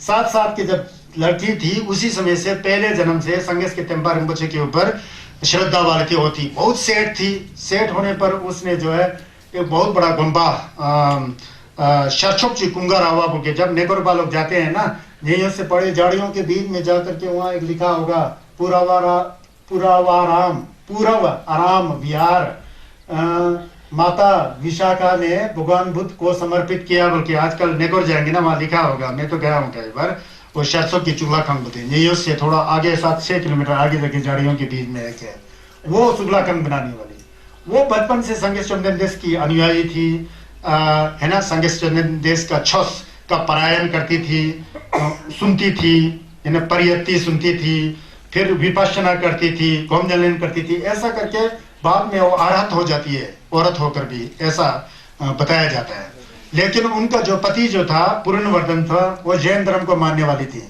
7 साल की जब लड़की थी उसी समय से पहले जन्म से संगेस के तेम्पा रिम्पोचे के ऊपर श्रद्धा वाली थी होती। बहुत सेठ थी। सेठ होने पर उसने जो है एक बहुत बड़ा गुंबा शर्चोपची कुंगारावा बोल के, जब नेगोरबा लोग जाते हैं ना, यहीं से बड़े झाड़ियों के बीच में जाकर के वहाँ एक लिखा होगा पूरव आराम विहार माता विशाखा ने भगवान बुद्ध को समर्पित किया बोल के, आजकल नेगोर जाएंगे ना वहाँ लिखा होगा, मैं तो गया हूँ कई बार। वो शर्सों की चुगला खंग बोलते हैं, यहीं से थोड़ा आगे 7-6 किलोमीटर आगे जाके झाड़ियों के बीच में एक है वो चुगला खंग बनाने वाली। वो बचपन से संगेस चंदेश की अनुयायी थी, है ना। संगेस चंदेश का छस का पारायण करती थी, सुनती थी, परियत्ति सुनती थी, फिर विपश्यना करती थी, गोमजलन करती थी। ऐसा करके बाद में वो अरहत हो जाती है, औरत होकर भी, ऐसा बताया जाता है। लेकिन उनका जो पति जो था पूर्णवर्धन था, वो जैन धर्म को मानने वाली थी।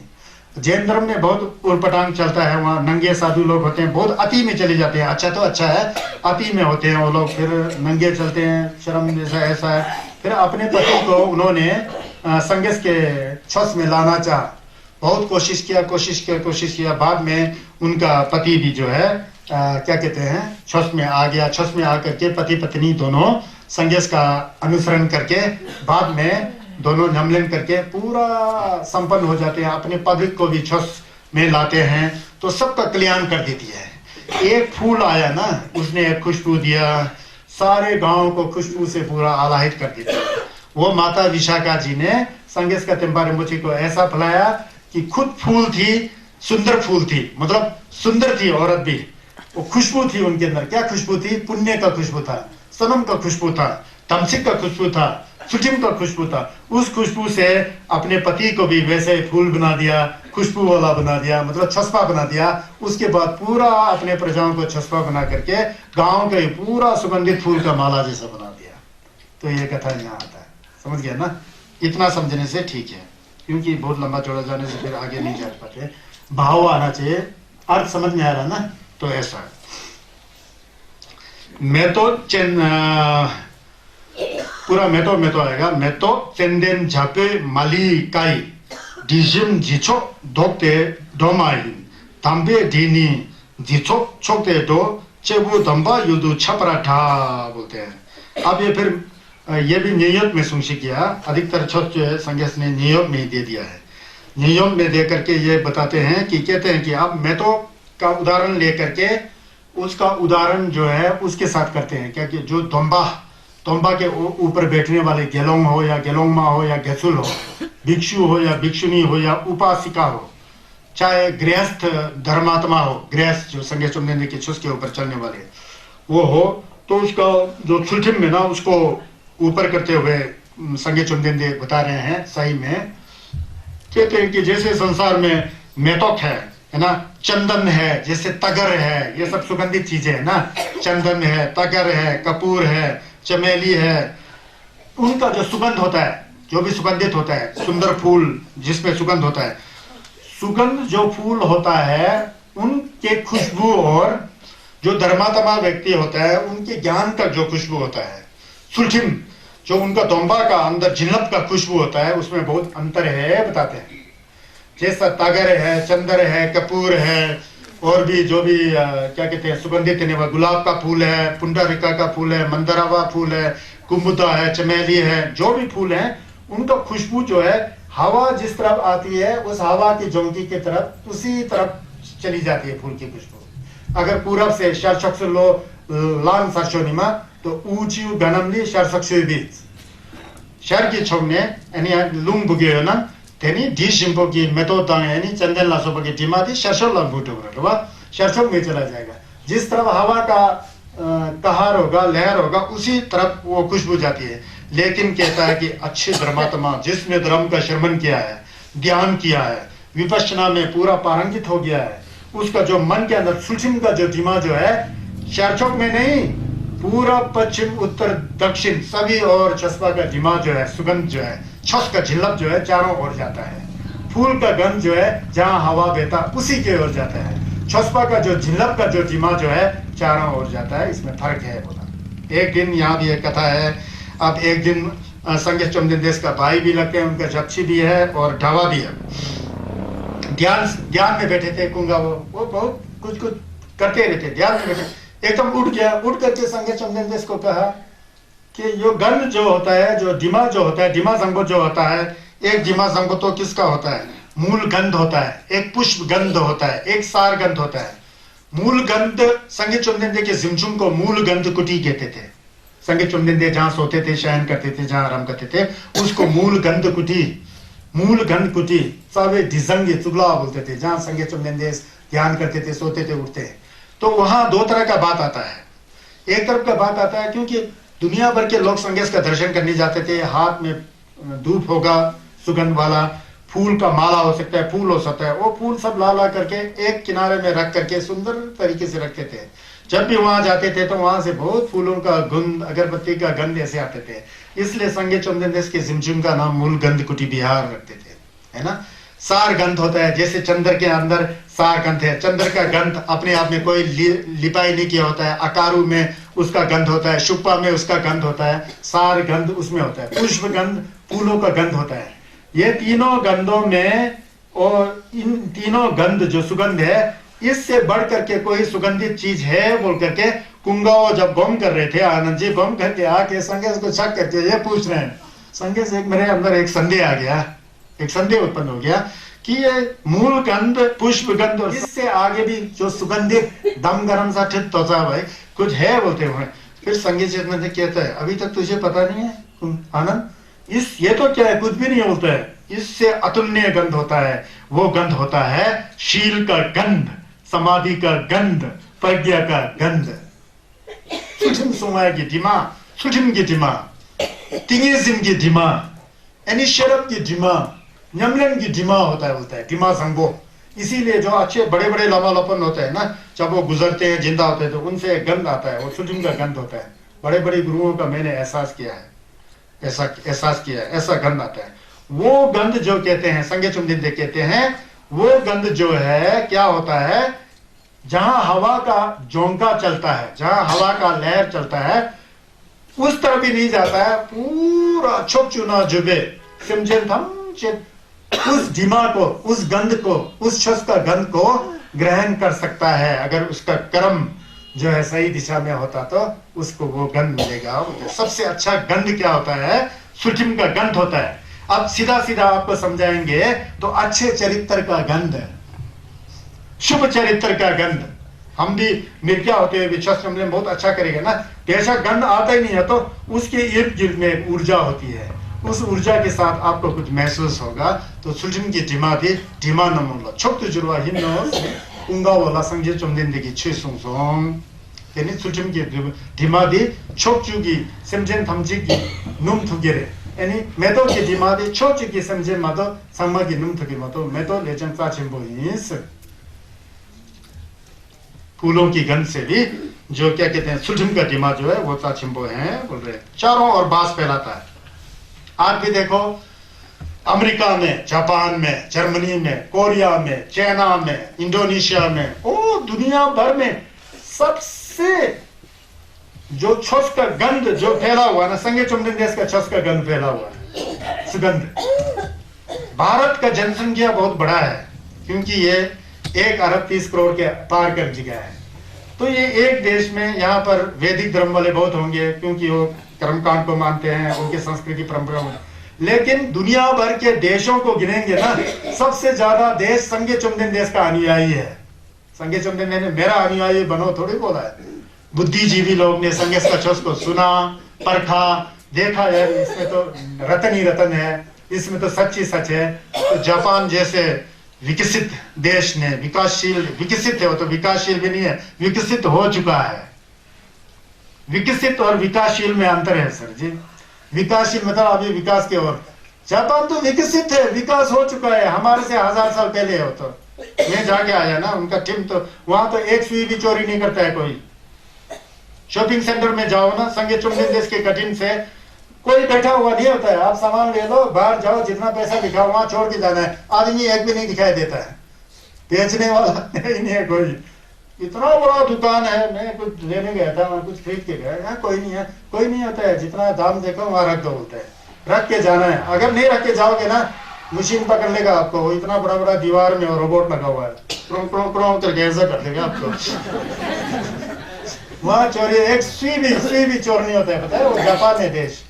जैन धर्म में बहुत उलपटांग चलता है, वहाँ नंगे साधु लोग होते हैं, बहुत अति में चले जाते हैं। अच्छा तो अच्छा है, अति में होते हैं वो लोग, फिर नंगे चलते हैं, शर्म जैसा ऐसा है। फिर अपने पति को उन्होंने संगेस के छस में लाना चाहा, बहुत कोशिश किया। बाद में उनका पति भी जो है क्या कहते हैं छस में आ गया। छस में आकर के पति पत्नी दोनों संगेस का अनुसरण करके बाद में दोनों नमलन करके पूरा संपन्न हो जाते हैं। अपने पब्लिक को भी छस में लाते हैं तो सबका कल्याण कर देती है। एक फूल आया ना, उसने एक खुशबू दिया, सारे गांव को खुशबू से पूरा आलाहित कर देता है। वो माता विशाखा जी ने संगेस का तेम्पा रिम्पोचे को ऐसा फैलाया कि खुद फूल थी, सुंदर फूल थी, मतलब सुंदर थी औरत भी। वो खुशबू थी उनके अंदर। क्या खुशबू थी? पुण्य का खुशबू था, सनम का खुशबू था, तमसिक का खुशबू था, सुचिम का खुशबू था। उस खुशबू से अपने पति को भी वैसे फूल बना दिया, खुशबू वाला बना दिया, मतलब छस्पा बना दिया। उसके बाद पूरा अपने प्रजाओं को छस्पा बना करके गांव का पूरा सुगंधित फूल का माला जैसा बना दिया। तो ये कथा यहाँ आता है, समझ गया ना। इतना समझने से ठीक है, क्योंकि बहुत लंबा चौड़ा जाने से फिर आगे नहीं जा पाते। भाव आना चाहिए, अर्थ समझ में आ रहा ना। तो ऐसा मैं तो पूरा मैं तो आएगा। मैं तो चेंदेन झापे माली काई डिजिम जिछो दोते डोमाई तंबे डीनी जिछो छोटे दो चेबू दंबा युदु छपराठा बोलते हैं। अब ये फिर ये भी न्यूयॉर्क में सुनसी किया। अधिकतर छत जो है संगेस ने न्यूयॉर्क में ही दे दिया है। न्यूयॉर्क में दे करके ये बताते हैं कि कहते हैं कि अब मैं तो का उदाहरण लेकर के उसका उदाहरण जो है उसके साथ करते हैं। क्या कि जो तोम्बा के ऊपर बैठने वाले गेलोंग हो या गेलोंगमा हो या गेसुल हो, भिक्षु हो या भिक्षुनी हो या उपासिका हो, चाहे गृहस्थ धर्मात्मा हो, गृहस्थ जो संगे चुमने के छुस के ऊपर चलने वाले वो हो, तो उसका जो छुटिम में ना उसको ऊपर करते हुए संगे चुमदेंदे बता रहे हैं। सही में कहते हैं कि जैसे संसार में मेतोक है है ना, चंदन है, जैसे तगर है, ये सब सुगंधित चीजें है ना, चंदन है, तगर है, कपूर है, चमेली है, उनका जो सुगंध होता है, जो भी सुगंधित होता है, सुंदर फूल जिसमें सुगंध होता है, सुगंध जो फूल होता है उनके खुशबू, और जो धर्मात्मा व्यक्ति होता है उनके ज्ञान का जो खुशबू होता है, सुलझिम जो उनका दोंबा का अंदर जिन्नत का खुशबू होता है, उसमें बहुत अंतर है बताते हैं। जैसा तागर है, चंदर है, कपूर है, और भी जो भी क्या कहते हैं सुगंधित है, गुलाब का फूल है, पुंडरिका का फूल है, मंदरावा फूल है, कुमुदा है, चमेली है, जो भी फूल है उनका खुशबू जो है हवा जिस तरफ आती है उस हवा की झोंकी की तरफ उसी तरफ चली जाती है फूल की खुशबू। अगर पूरब से शरचक्षुलो लांग सरचोनिमा तो ऊंची गनमली शरचक्षुबीत शर की छोगने यानी लुंग बुगे ना तेनी डी शिंपो की मेथोदांग यानी चंदन लासोपो की टीमाती शरशो लंग बूटो रहा शरशो में चला जाएगा। जिस तरफ हवा का कहार होगा, लहर होगा, उसी तरफ वो खुशबू जाती है। लेकिन कहता है कि अच्छे धर्मात्मा जिसने धर्म का श्रवण किया है, ध्यान किया है, विपश्यना में पूरा पारंगित हो गया है, उसका जो मन के अंदर सुलझिम का जो दिमाग जो है, शरचोक में नहीं, पूरा पश्चिम उत्तर दक्षिण सभी और चस्पा का दिमाग जो है, सुगंध जो है, छस का झिल्लक जो है चारों ओर जाता है। फूल का गंध जो है जहां हवा बहता उसी के ओर जाता है। छस्पा का जो झिल्लक का जो दिमाग जो है चारों ओर जाता है। इसमें फर्क है बोला। एक दिन यहाँ भी एक कथा है। अब एक दिन संगे चौमदिन देश का भाई भी लगते हैं, उनका जप्सी भी है और ढावा भी है। ध्यान में बैठे थे कुंगा, वो बहुत कुछ करते रहते, ध्यान में बैठे। एकदम उठ गया, उठ करके संगे चौमदिन देश को कहा कि यो गंध जो होता है, जो दिमा जो होता है, दिमा संगो जो होता है, एक दिमा संगो तो किसका होता है? मूल गंध होता है, एक पुष्प गंध होता है, एक सार गंध होता है। मूल गंध संगे चौमदिन के जिमचुम को मूल गंध कुटी कहते थे। संगे चौमदिन जहां सोते थे, शयन करते थे, जहां आराम करते थे, उसको मूल गंध कुटी, मूल गंध कुटी सब डिजंगे चुगला बोलते थे। जहां संगे चौमदिन ध्यान करते थे, सोते थे, उठते। तो वहां दो तरह का बात आता है। एक तरफ का बात आता है क्योंकि दुनिया भर के लोग संगेश का दर्शन करने जाते थे। हाथ में धूप होगा सुगंध वाला, फूल का माला हो सकता है, फूल हो सकता है, वो फूल सब ला ला करके एक किनारे में रख करके सुंदर तरीके से रखते थे। जब भी वहां जाते थे तो वहां से बहुत फूलों का गंध, अगरबत्ती का गंध ऐसे आते थे। इसलिए संगे चौमदिन देश के जिमजुम का नाम मूल गंध कुटी बिहार रखते थे, है ना। सार गंध होता है, जैसे चंद्र के अंदर सार गंध है। चंद्र का गंध अपने आप में कोई लिपाई नहीं किया होता है। अकारू में उसका गंध होता है, शुक्पा में उसका गंध होता है, सार गंध उसमें होता है, पुष्प गंध फूलों का गंध होता है। ये तीनों गंधों में, और इन तीनों गंध जो सुगंध है, इससे बढ़ करके कोई सुगंधित चीज है बोल करके कुंगाओ जब बम कर रहे थे, आनंद जी बम करके आके संगे को शक करके ये पूछ रहे हैं। संगे से मेरे अंदर एक संदेह आ गया, एक संदेह उत्पन्न हो गया कि ये मूल गंध, पुष्प गंध और इससे आगे भी जो सुगंधित दम गरम सा ठित त्वचा भाई कुछ है बोलते हुए। फिर संगीत चेतना से कहता है अभी तक तुझे पता नहीं है आनंद, इस ये तो क्या है, कुछ भी नहीं होता है, इससे अतुलनीय गंध होता है। वो गंध होता है शील का गंध, समाधि का गंध, प्रज्ञा का गंध। सुठिम सुमाय की दिमा, सुठिम की दिमा, तिंगेजिम की दिमा, यानी शरब की दिमा, न्यमलन की दिमा होता है, बोलता है दिमा संगो। इसीलिए जो अच्छे बड़े बड़े लामालपन होते हैं ना, जब वो गुजरते हैं, जिंदा होते हैं, तो उनसे गंध आता है, वो सुठिम का गंध होता है। बड़े बड़े गुरुओं का मैंने एहसास किया है, ऐसा एहसास किया है, ऐसा गंध आता है। वो गंध जो कहते हैं, संगे चुमदिन कहते हैं, वो गंध जो है क्या होता है, जहां हवा का झोंका चलता है, जहां हवा का लहर चलता है, उस तरफ भी नहीं जाता है, पूरा छोप चुना जुबे सिमचेन थम उस दिमाग को, उस गंध को, उस शस का गंध को ग्रहण कर सकता है। अगर उसका कर्म जो है सही दिशा में होता तो उसको वो गंध मिलेगा। सबसे अच्छा गंध क्या होता है? सुचिम का गंध होता है। अब सीधा सीधा आपको समझाएंगे तो अच्छे चरित्र का गंध, शुभ चरित्र का गंध। हम भी मिर्जा होते हुए विश्वास में बहुत अच्छा करेगा ना, ऐसा गंध आता ही नहीं है तो उसके इर्द गिर्द में ऊर्जा होती है, उस ऊर्जा के साथ आपको कुछ महसूस होगा। तो सुचिम की ढिमा थी, ढिमा नमूला छोट जुड़वा हिन्नो उंगा वाला संजय चुमदिन देखी छे सुंग यानी सुचिम की ढिमा थी छोट चुकी सिमजेन थमजी की नुम थुगेरे यानी मेदो की ढिमा थी छोट चुकी सिमजेन मतो संमा की नुम थुगे मतो मेदो लेजन सा चिंबो हिंस फूलों की गंध से भी जो क्या कहते हैं सुलझम का दिमा जो है वो ताचिम्बो है बोल रहे, चारों ओर बास फैलाता है। आप भी देखो अमेरिका में, जापान में, जर्मनी में, कोरिया में, चाइना में, इंडोनेशिया में, ओ दुनिया भर में सबसे जो छस का गंध जो फैला हुआ ना, संगे चुम्बन देश का छस का गंध फैला हुआ है, सुगंध। भारत का जनसंख्या बहुत बड़ा है क्योंकि ये 1 अरब 30 करोड़ के पार कर चुका है। तो ये एक देश में यहाँ पर वैदिक धर्म वाले बहुत होंगे क्योंकि वो कर्मकांड को मानते हैं, उनकी संस्कृति परंपरा में। लेकिन दुनिया भर के देशों को गिनेंगे ना, सबसे ज्यादा देश संगे चुम्बन देश का अनुयायी है। संगे चुम्बन ने मेरा अनुयायी बनो थोड़ी बोला है। बुद्धिजीवी लोग ने संगे स्कचोस को सुना, परखा, देखा यार इसमें तो रतन ही रतन है, इसमें तो सच ही सच है। तो जापान जैसे विकसित देश ने, विकासशील, विकसित है वो तो विकासशील भी नहीं है, विकसित हो चुका है। विकसित और विकासशील में अंतर है सर जी। विकासशील मतलब अभी विकास की ओर, जापान तो विकसित है, विकास हो चुका है, हमारे से 1000 साल पहले हो। तो मैं जाके आया ना, उनका टीम तो वहां तो एक सुई भी चोरी नहीं करता है कोई। शॉपिंग सेंटर में जाओ ना, संगे चुम्बन देश के कठिन से कोई बैठा हुआ नहीं होता है। आप सामान ले लो, बाहर जाओ, जितना पैसा दिखाओ वहां छोड़ के जाना है। आदमी एक भी नहीं दिखाई देता है, बेचने वाला नहीं है कोई। इतना बड़ा दुकान है, मैं कुछ लेने गया था, मैं कुछ खरीद के गया, यहाँ कोई नहीं है, कोई नहीं होता है। जितना दाम देखो वहां रख दो बोलते हैं, रख के जाना है। अगर नहीं रख के जाओगे ना, मशीन पकड़ लेगा आपको। वो इतना बड़ा बड़ा दीवार में रोबोट लगा हुआ है, क्रों क्रों क्रों करके ऐसा कर देगा आपको। वहां चोरी, एक सुई भी चोर नहीं होता है, पता है। वो जापान है देश।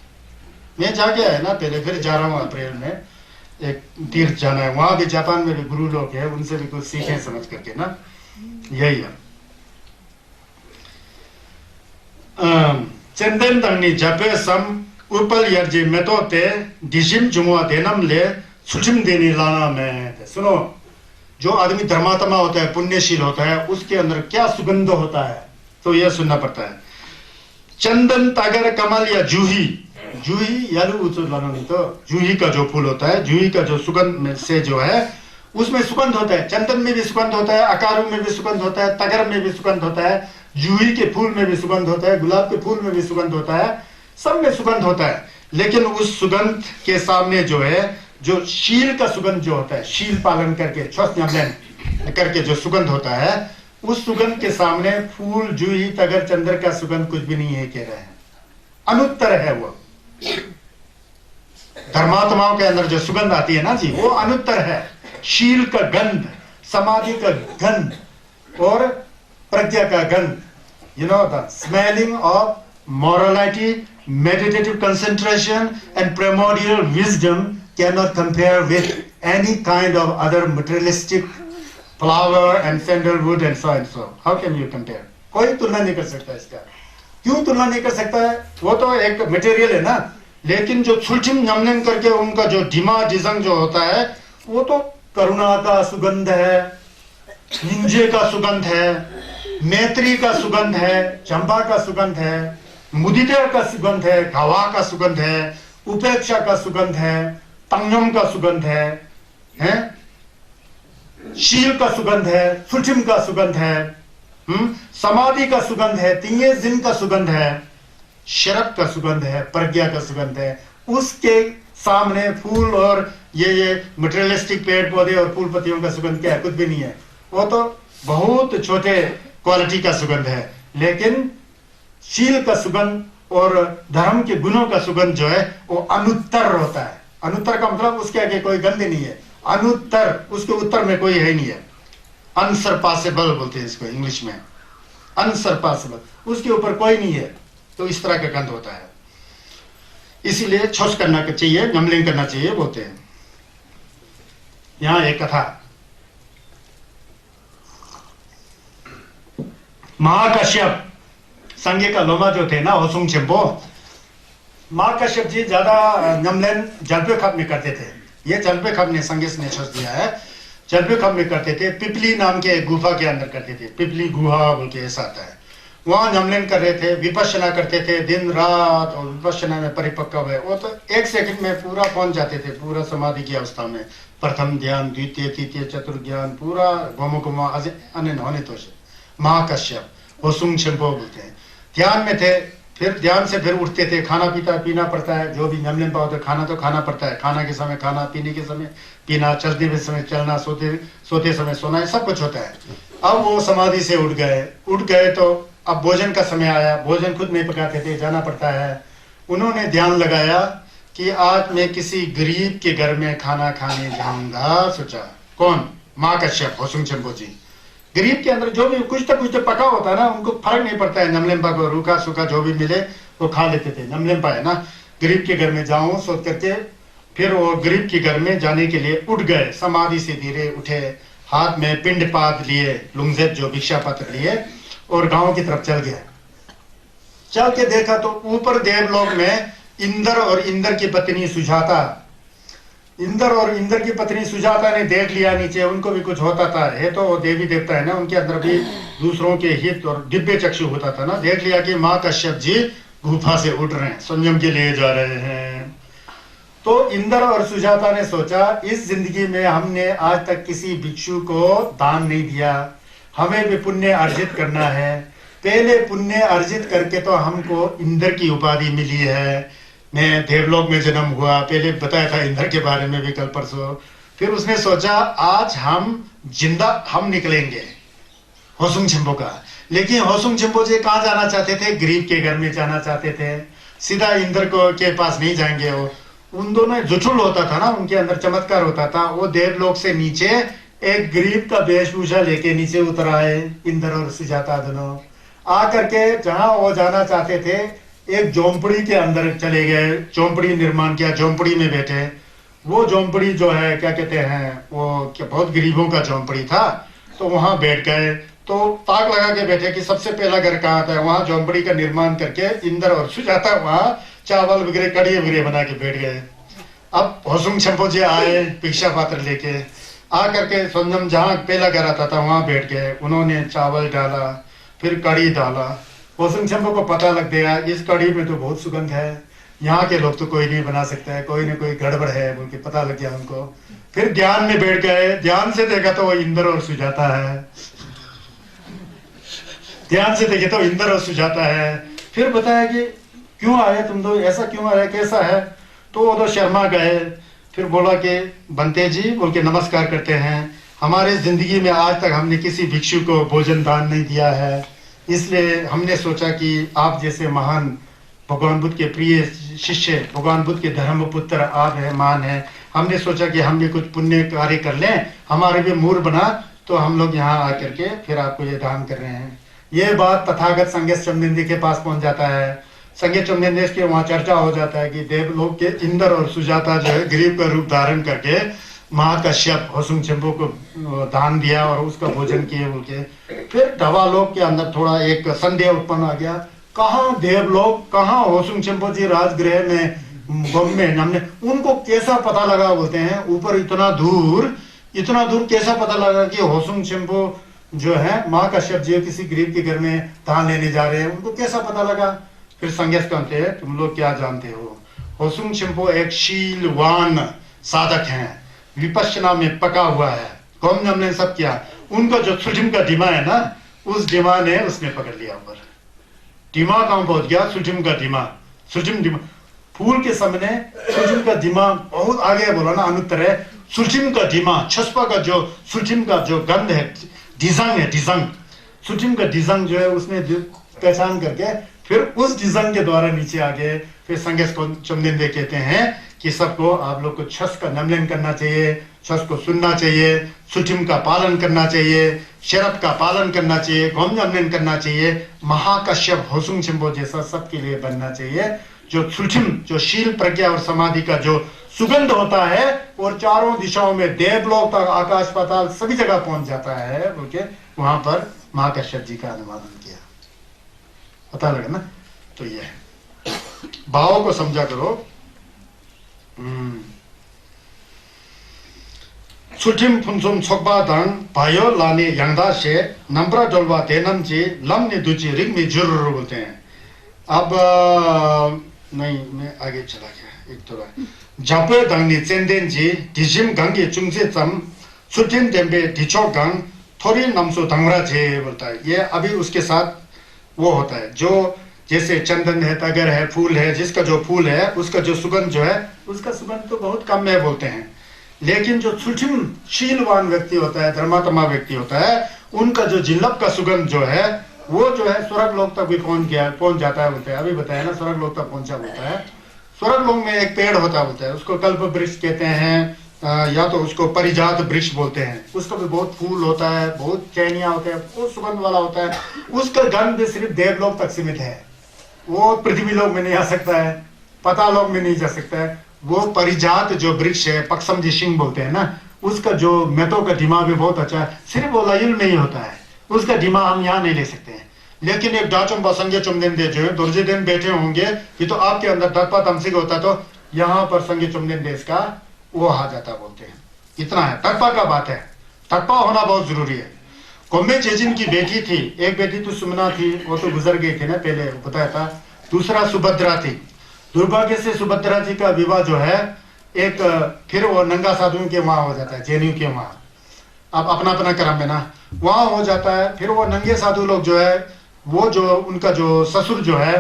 मैं जाके आया ना पहले, फिर जा रहा हूँ अप्रैल में, एक तीर्थ जाना है। वहां भी जापान में भी गुरु लोग हैं, उनसे भी कुछ सीखें समझ करके ना। यही है चंदन तंगनी जपे सम उपल यर्जी मेतोते डिजिम जुमुआ देनम ले सुचिम देनी लाना में। सुनो, जो आदमी धर्मात्मा होता है, पुण्यशील होता है, उसके अंदर क्या सुगंध होता है, तो यह सुनना पड़ता है। चंदन तगर कमल या जूही, जूही यालू तो जूही का जो फूल होता है, जूही का जो सुगंध में से जो है उसमें सुगंध होता है। चंदन में भी सुगंध होता है, अकारू में भी सुगंध होता है, तगर में भी सुगंध होता है, जूही के फूल में भी सुगंध होता है, गुलाब के फूल में भी सुगंध होता है, सब में सुगंध होता है। लेकिन उस सुगंध के सामने जो है, जो शील का सुगंध जो होता है, शील पालन करके करके जो सुगंध होता है, उस सुगंध के सामने फूल, जूही, तगर, चंद्र का सुगंध कुछ भी नहीं है, कह रहे हैं। अनुत्तर है वो। धर्मात्माओं के अंदर जो सुगंध आती है ना जी, वो अनुत्तर है। शील का गंध, समाधि का गंध और प्रज्ञा का गंध, you know the smelling of morality, meditative concentration and primordial wisdom cannot compare with any kind of other materialistic flower and sandalwood and so and so. How can you compare? कोई तुलना नहीं कर सकता इसका। क्यों तुलना नहीं कर सकता है? वो तो एक मटेरियल है ना। लेकिन जो छुलचिम नमन करके उनका जो डिमा डिजंग जो होता है, वो तो करुणा का सुगंध है, निंजे का सुगंध है, मैत्री का सुगंध है, चंपा का सुगंध है, मुदिता का सुगंध है, घावा का सुगंध है, उपेक्षा का सुगंध है, तंगम का सुगंध है, शील का सुगंध है, सुचिम का सुगंध है, समाधि का सुगंध है, तिंगे जिन का सुगंध है, शरक का सुगंध है, प्रज्ञा का सुगंध है। उसके सामने फूल और ये मटेरियलिस्टिक पेड़ पौधे और फूल पत्तियों का सुगंध क्या है? कुछ भी नहीं है। वो तो बहुत छोटे क्वालिटी का सुगंध है। लेकिन शील का सुगंध और धर्म के गुणों का सुगंध जो है वो अनुत्तर होता है। अनुत्तर का मतलब उसके आगे कोई गंध नहीं है। अनुत्तर, उसके उत्तर में कोई है नहीं है। अनसरपासेबल बोलते हैं इसको इंग्लिश में, अनसरपासेबल, उसके ऊपर कोई नहीं है। तो इस तरह का गंध होता है। इसीलिए छोस करना चाहिए, नमलिंग करना चाहिए बोलते हैं। यहां एक कथा, महाकश्यप संगे का लोमा जो थे ना, होसुंग चेम्बो, महाकश्यप जी ज्यादा नमलेन जलपे खप में करते थे। ये जलपे खप ने संगे ने छोड़ दिया है। जलपे खप में करते थे, पिपली नाम के गुफा के अंदर करते थे। पिपली गुहा बोल के ऐसा आता है। वहां नमलेन कर रहे थे, विपश्यना करते थे दिन रात, और विपश्यना में परिपक्व हुए। वो तो 1 सेकंड में पूरा पहुंच जाते थे, पूरा समाधि की अवस्था में। प्रथम ध्यान, द्वितीय, तृतीय, चतुर्थ ज्ञान, पूरा गोमो गोमो अनन होने तो से महाकश्यप होसुंग छिंपो बोलते हैं। ध्यान में थे, फिर ध्यान से फिर उठते थे, खाना पीना पड़ता है, जो भी नमलेम्पा होता है खाना तो खाना पड़ता है, खाना के समय खाना, पीने के समय पीना, चलते हुए समय चलना, सोते समय सोना, है सब कुछ होता है। अब वो समाधि से उठ गए तो अब भोजन का समय आया, भोजन खुद नहीं पकाते थे, जाना पड़ता है। उन्होंने ध्यान लगाया कि आज मैं किसी गरीब के घर में खाना खाने जाऊंगा, सोचा। कौन? माँ कश्यप, होसुंग छिंपो जी। गरीब के अंदर जो भी कुछ तो पका होता है ना, उनको फर्क नहीं पड़ता है, नमलेम्पा को रूखा सूखा जो भी मिले वो खा लेते थे। नमलेम्पा है ना, गरीब के घर में जाऊं सोच करके फिर वो गरीब के घर में जाने के लिए उठ गए, समाधि से धीरे उठे, हाथ में पिंड पात लिए, लुंगजेब जो भिक्षा पत्र लिए, और गांव की तरफ चल गया। चल के देखा तो ऊपर देवलोक में इंद्र और इंद्र की पत्नी सुजाता, इंद्र और इंद्र की पत्नी सुजाता ने देख लिया नीचे, उनको भी कुछ होता था, है तो वो देवी देवता है ना, उनके अंदर भी दूसरों के हित और दिव्य चक्षु होता था ना। देख लिया कि माँ कश्यप जी गुफा से उठ रहे हैं, संयम के लिए जा रहे हैं। तो इंद्र और सुजाता ने सोचा, इस जिंदगी में हमने आज तक किसी भिक्षु को दान नहीं दिया, हमें भी पुण्य अर्जित करना है। पहले पुण्य अर्जित करके तो हमको इंद्र की उपाधि मिली है, मैं देवलोक में जन्म हुआ, पहले बताया था इंद्र के बारे में भी कल परसों। फिर उसने सोचा आज हम जिंदा हम निकलेंगे होसुंग छिंपो का। लेकिन होसुंग छिंपो जी कहाँ जाना चाहते थे? गरीब के घर में जाना चाहते थे, सीधा इंद्र को के पास नहीं जाएंगे। वो उन दोनों जुठुल होता था ना, उनके अंदर चमत्कार होता था। वो देवलोक से नीचे एक गरीब का वेशभूषा लेके नीचे उतर आए, इंद्र और सुजाता दोनों आकर के जहां वो जाना चाहते थे एक झोंपड़ी के अंदर चले गए, झोंपड़ी निर्माण किया, झोंपड़ी में बैठे। वो झोंपड़ी जो है क्या कहते हैं, वो क्या बहुत गरीबों का झोंपड़ी था, तो वहां बैठ गए। तो ताक लगा के बैठे कि सबसे पहला घर कहाँ था, वहां झोंपड़ी का निर्माण करके इंद्र और सुजाता वहां चावल वगैरह कड़ी वगैरह बना के बैठ गए। अब होसुंग छिंपो जी आए भिक्षा पात्र लेके, आकर के संजम जहाँ पहला घर आता था वहां बैठ गए। उन्होंने चावल डाला, फिर कड़ी डाला। होसुंग छिंपो को पता लग गया इस कड़ी में तो बहुत सुगंध है, यहाँ के लोग तो कोई नहीं बना सकता है, कोई ना कोई गड़बड़ है बोल के पता लग गया उनको। फिर ध्यान में बैठ गए, ध्यान से देखा तो वो इंद्र और सुजाता है, ध्यान से देखे तो इंद्र और सुजाता है। फिर बताया कि क्यों आए तुम दो, ऐसा क्यों आया, कैसा है? तो वो तो शर्मा गए। फिर बोला कि बनते जी बोल के नमस्कार करते हैं, हमारे जिंदगी में आज तक हमने किसी भिक्षु को भोजन दान नहीं दिया है, इसलिए हमने सोचा कि आप जैसे महान भगवान बुद्ध के प्रिय शिष्य, भगवान बुद्ध के धर्म पुत्र आप है, मान है, हमने सोचा कि हम भी कुछ पुण्य कार्य कर लें, हमारे भी मूर बना, तो हम लोग यहाँ आकर के फिर आपको ये दान कर रहे हैं। ये बात तथागत संज्ञ चमनिंदी के पास पहुंच जाता है। संज्ञ चमनिंदी के वहाँ चर्चा हो जाता है कि देवलोक के इंद्र और सुजाता जो है गरीब का रूप धारण करके महाकश्यप होसुंग छिंपो को दान दिया और उसका भोजन किए बोल के। फिर धवालोक के अंदर थोड़ा एक संदेह उत्पन्न आ गया, कहाँ देवलोक, कहाँ होसुंग छिंपो जी राजगृह में बॉम्बे हमने उनको कैसा पता लगा बोलते हैं, ऊपर इतना दूर कैसा पता लगा कि होसुंग छिंपो जो है महाकश्यप जी किसी गरीब के घर में दान लेने जा रहे हैं, उनको कैसा पता लगा? फिर संज्ञस कहते हैं तुम लोग क्या जानते हो, होसुंग छिंपो एक शीलवान साधक हैं, विपश्यना में पका हुआ है, कौन हमने सब किया। उनका जो सुजिम का दिमा है ना, उस दिमा ने उसने पकड़ लिया ऊपर। दिमा कहां पहुंच गया? सुजिम का दिमा, सुजिम दिमा फूल के सामने सुजिम का दिमा बहुत आगे बोला ना, अनुत्तर है। सुजिम का दिमा, छस्पा का जो सुजिम का जो गंध है, डिजंग है, डिजंग, सुजिम का डिजंग जो है उसने पहचान करके फिर उस डिजंग के द्वारा नीचे आ गए। फिर संगेश को चमनिंदे कहते हैं कि सबको आप लोग को छस का नमलन करना चाहिए, छस को सुनना चाहिए, सुचिम का पालन करना चाहिए, शरत का पालन करना चाहिए, गौम नमलन करना चाहिए, महाकश्यप होसुंग छिंपो जैसा सबके लिए बनना चाहिए। जो सुचिम, जो शील प्रज्ञा और समाधि का जो सुगंध होता है और चारों दिशाओं में देवलोक तक, आकाश पाताल सभी जगह पहुंच जाता है बोल के वहां पर महाकश्यप जी का अनुवादन किया। पता लगा ना? तो ये भाव को समझा करो। सुटिम फुनसुम छोकबा दांग भायो लाने यंगदा से नंबरा डोलवा तेनम जी लमने दुची रिंग में जरूर बोलते हैं। अब नहीं, मैं आगे चला गया एक थोड़ा। जापे दांग ने चेंदेन जी डिजिम गंगे चुंगसे चम सुटिन डेम्बे डिचो गंग थोड़ी नमसो तंगरा छे बोलता है। ये अभी उसके साथ वो होता है जो जैसे चंदन है, तगर है, फूल है, जिसका जो फूल है उसका जो सुगंध जो है, उसका सुगंध तो बहुत कम है बोलते हैं। लेकिन जो सूक्ष्म शीलवान व्यक्ति होता है, धर्मात्मा व्यक्ति होता है, उनका जो जिल्लप का सुगंध जो है वो जो है स्वर्ग लोक तक भी पहुंच जाता है बोलते हैं। अभी बताया ना, स्वर्ग लोक तक पहुंचा बोलता है। स्वर्ग लोक में एक पेड़ होता है बोलते हैं, उसको कल्प वृक्ष कहते हैं, या तो उसको परिजात वृक्ष बोलते हैं। उसका भी बहुत फूल होता है, बहुत चैनिया होते हैं, बहुत सुगंध वाला होता है। उसका गंध भी सिर्फ देवलोक तक सीमित है, वो पृथ्वी लोक में नहीं आ सकता है, पतालोक में नहीं जा सकता है। वो परिजात जो वृक्ष है, पक्षम जी सिंह बोलते हैं ना, उसका जो मेतो का दिमाग भी बहुत अच्छा है। सिर्फ वो लयुल में ही होता है, उसका दिमाग हम यहाँ नहीं ले सकते हैं। लेकिन एक डाचुम बसंगे चुमदिन दे जो है दुर्जे दिन बैठे होंगे, ये तो आपके अंदर दत्पा तमसिक होता तो यहाँ पर संगे चुमदिन देश का वो आ जाता बोलते हैं। इतना है, तत्पा का बात है, तत्पा होना बहुत जरूरी है। कोम्बे चेजिन की बेटी थी, एक बेटी तो सुमना थी, वो तो गुजर गई थी ना, पहले बताया था। दूसरा सुभद्रा थी। दुर्भाग्य से सुभद्रा जी का विवाह जो है एक फिर वो नंगा साधुओं के वहां हो जाता है, जैनियों के वहां, अब अपना अपना क्रम में ना वहां हो जाता है। फिर वो नंगे साधु लोग जो है, वो जो उनका जो ससुर जो है,